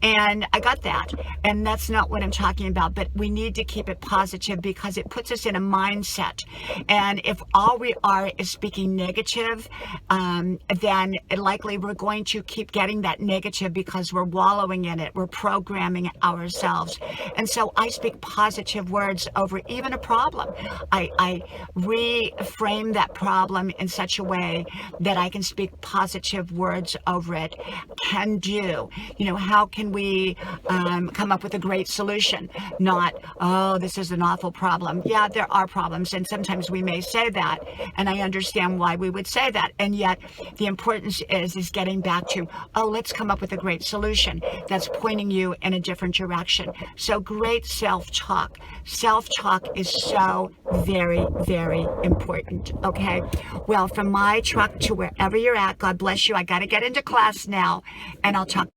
And I got that. And that's not what I'm talking about, but we need to keep it positive because it puts us in a mindset. And if all we are is speaking negative, then likely we're going to keep getting that negative because we're wallowing in it. We're programming ourselves. And so I speak positive words over even a problem. I reframe that problem in such a way that I can speak positive words over it. Can do. How can we come up with a great solution? Not, oh, this is an awful problem. Yeah, there are problems, and sometimes we may say that, and I understand why we would say that. And yet, the importance is getting back to, oh, let's come up with a great solution that's pointing you in a different direction. So great self-talk. Self-talk is so very, very important. Okay. Well, from my truck to wherever you're at, God bless you. I got to get into class now, and I'll talk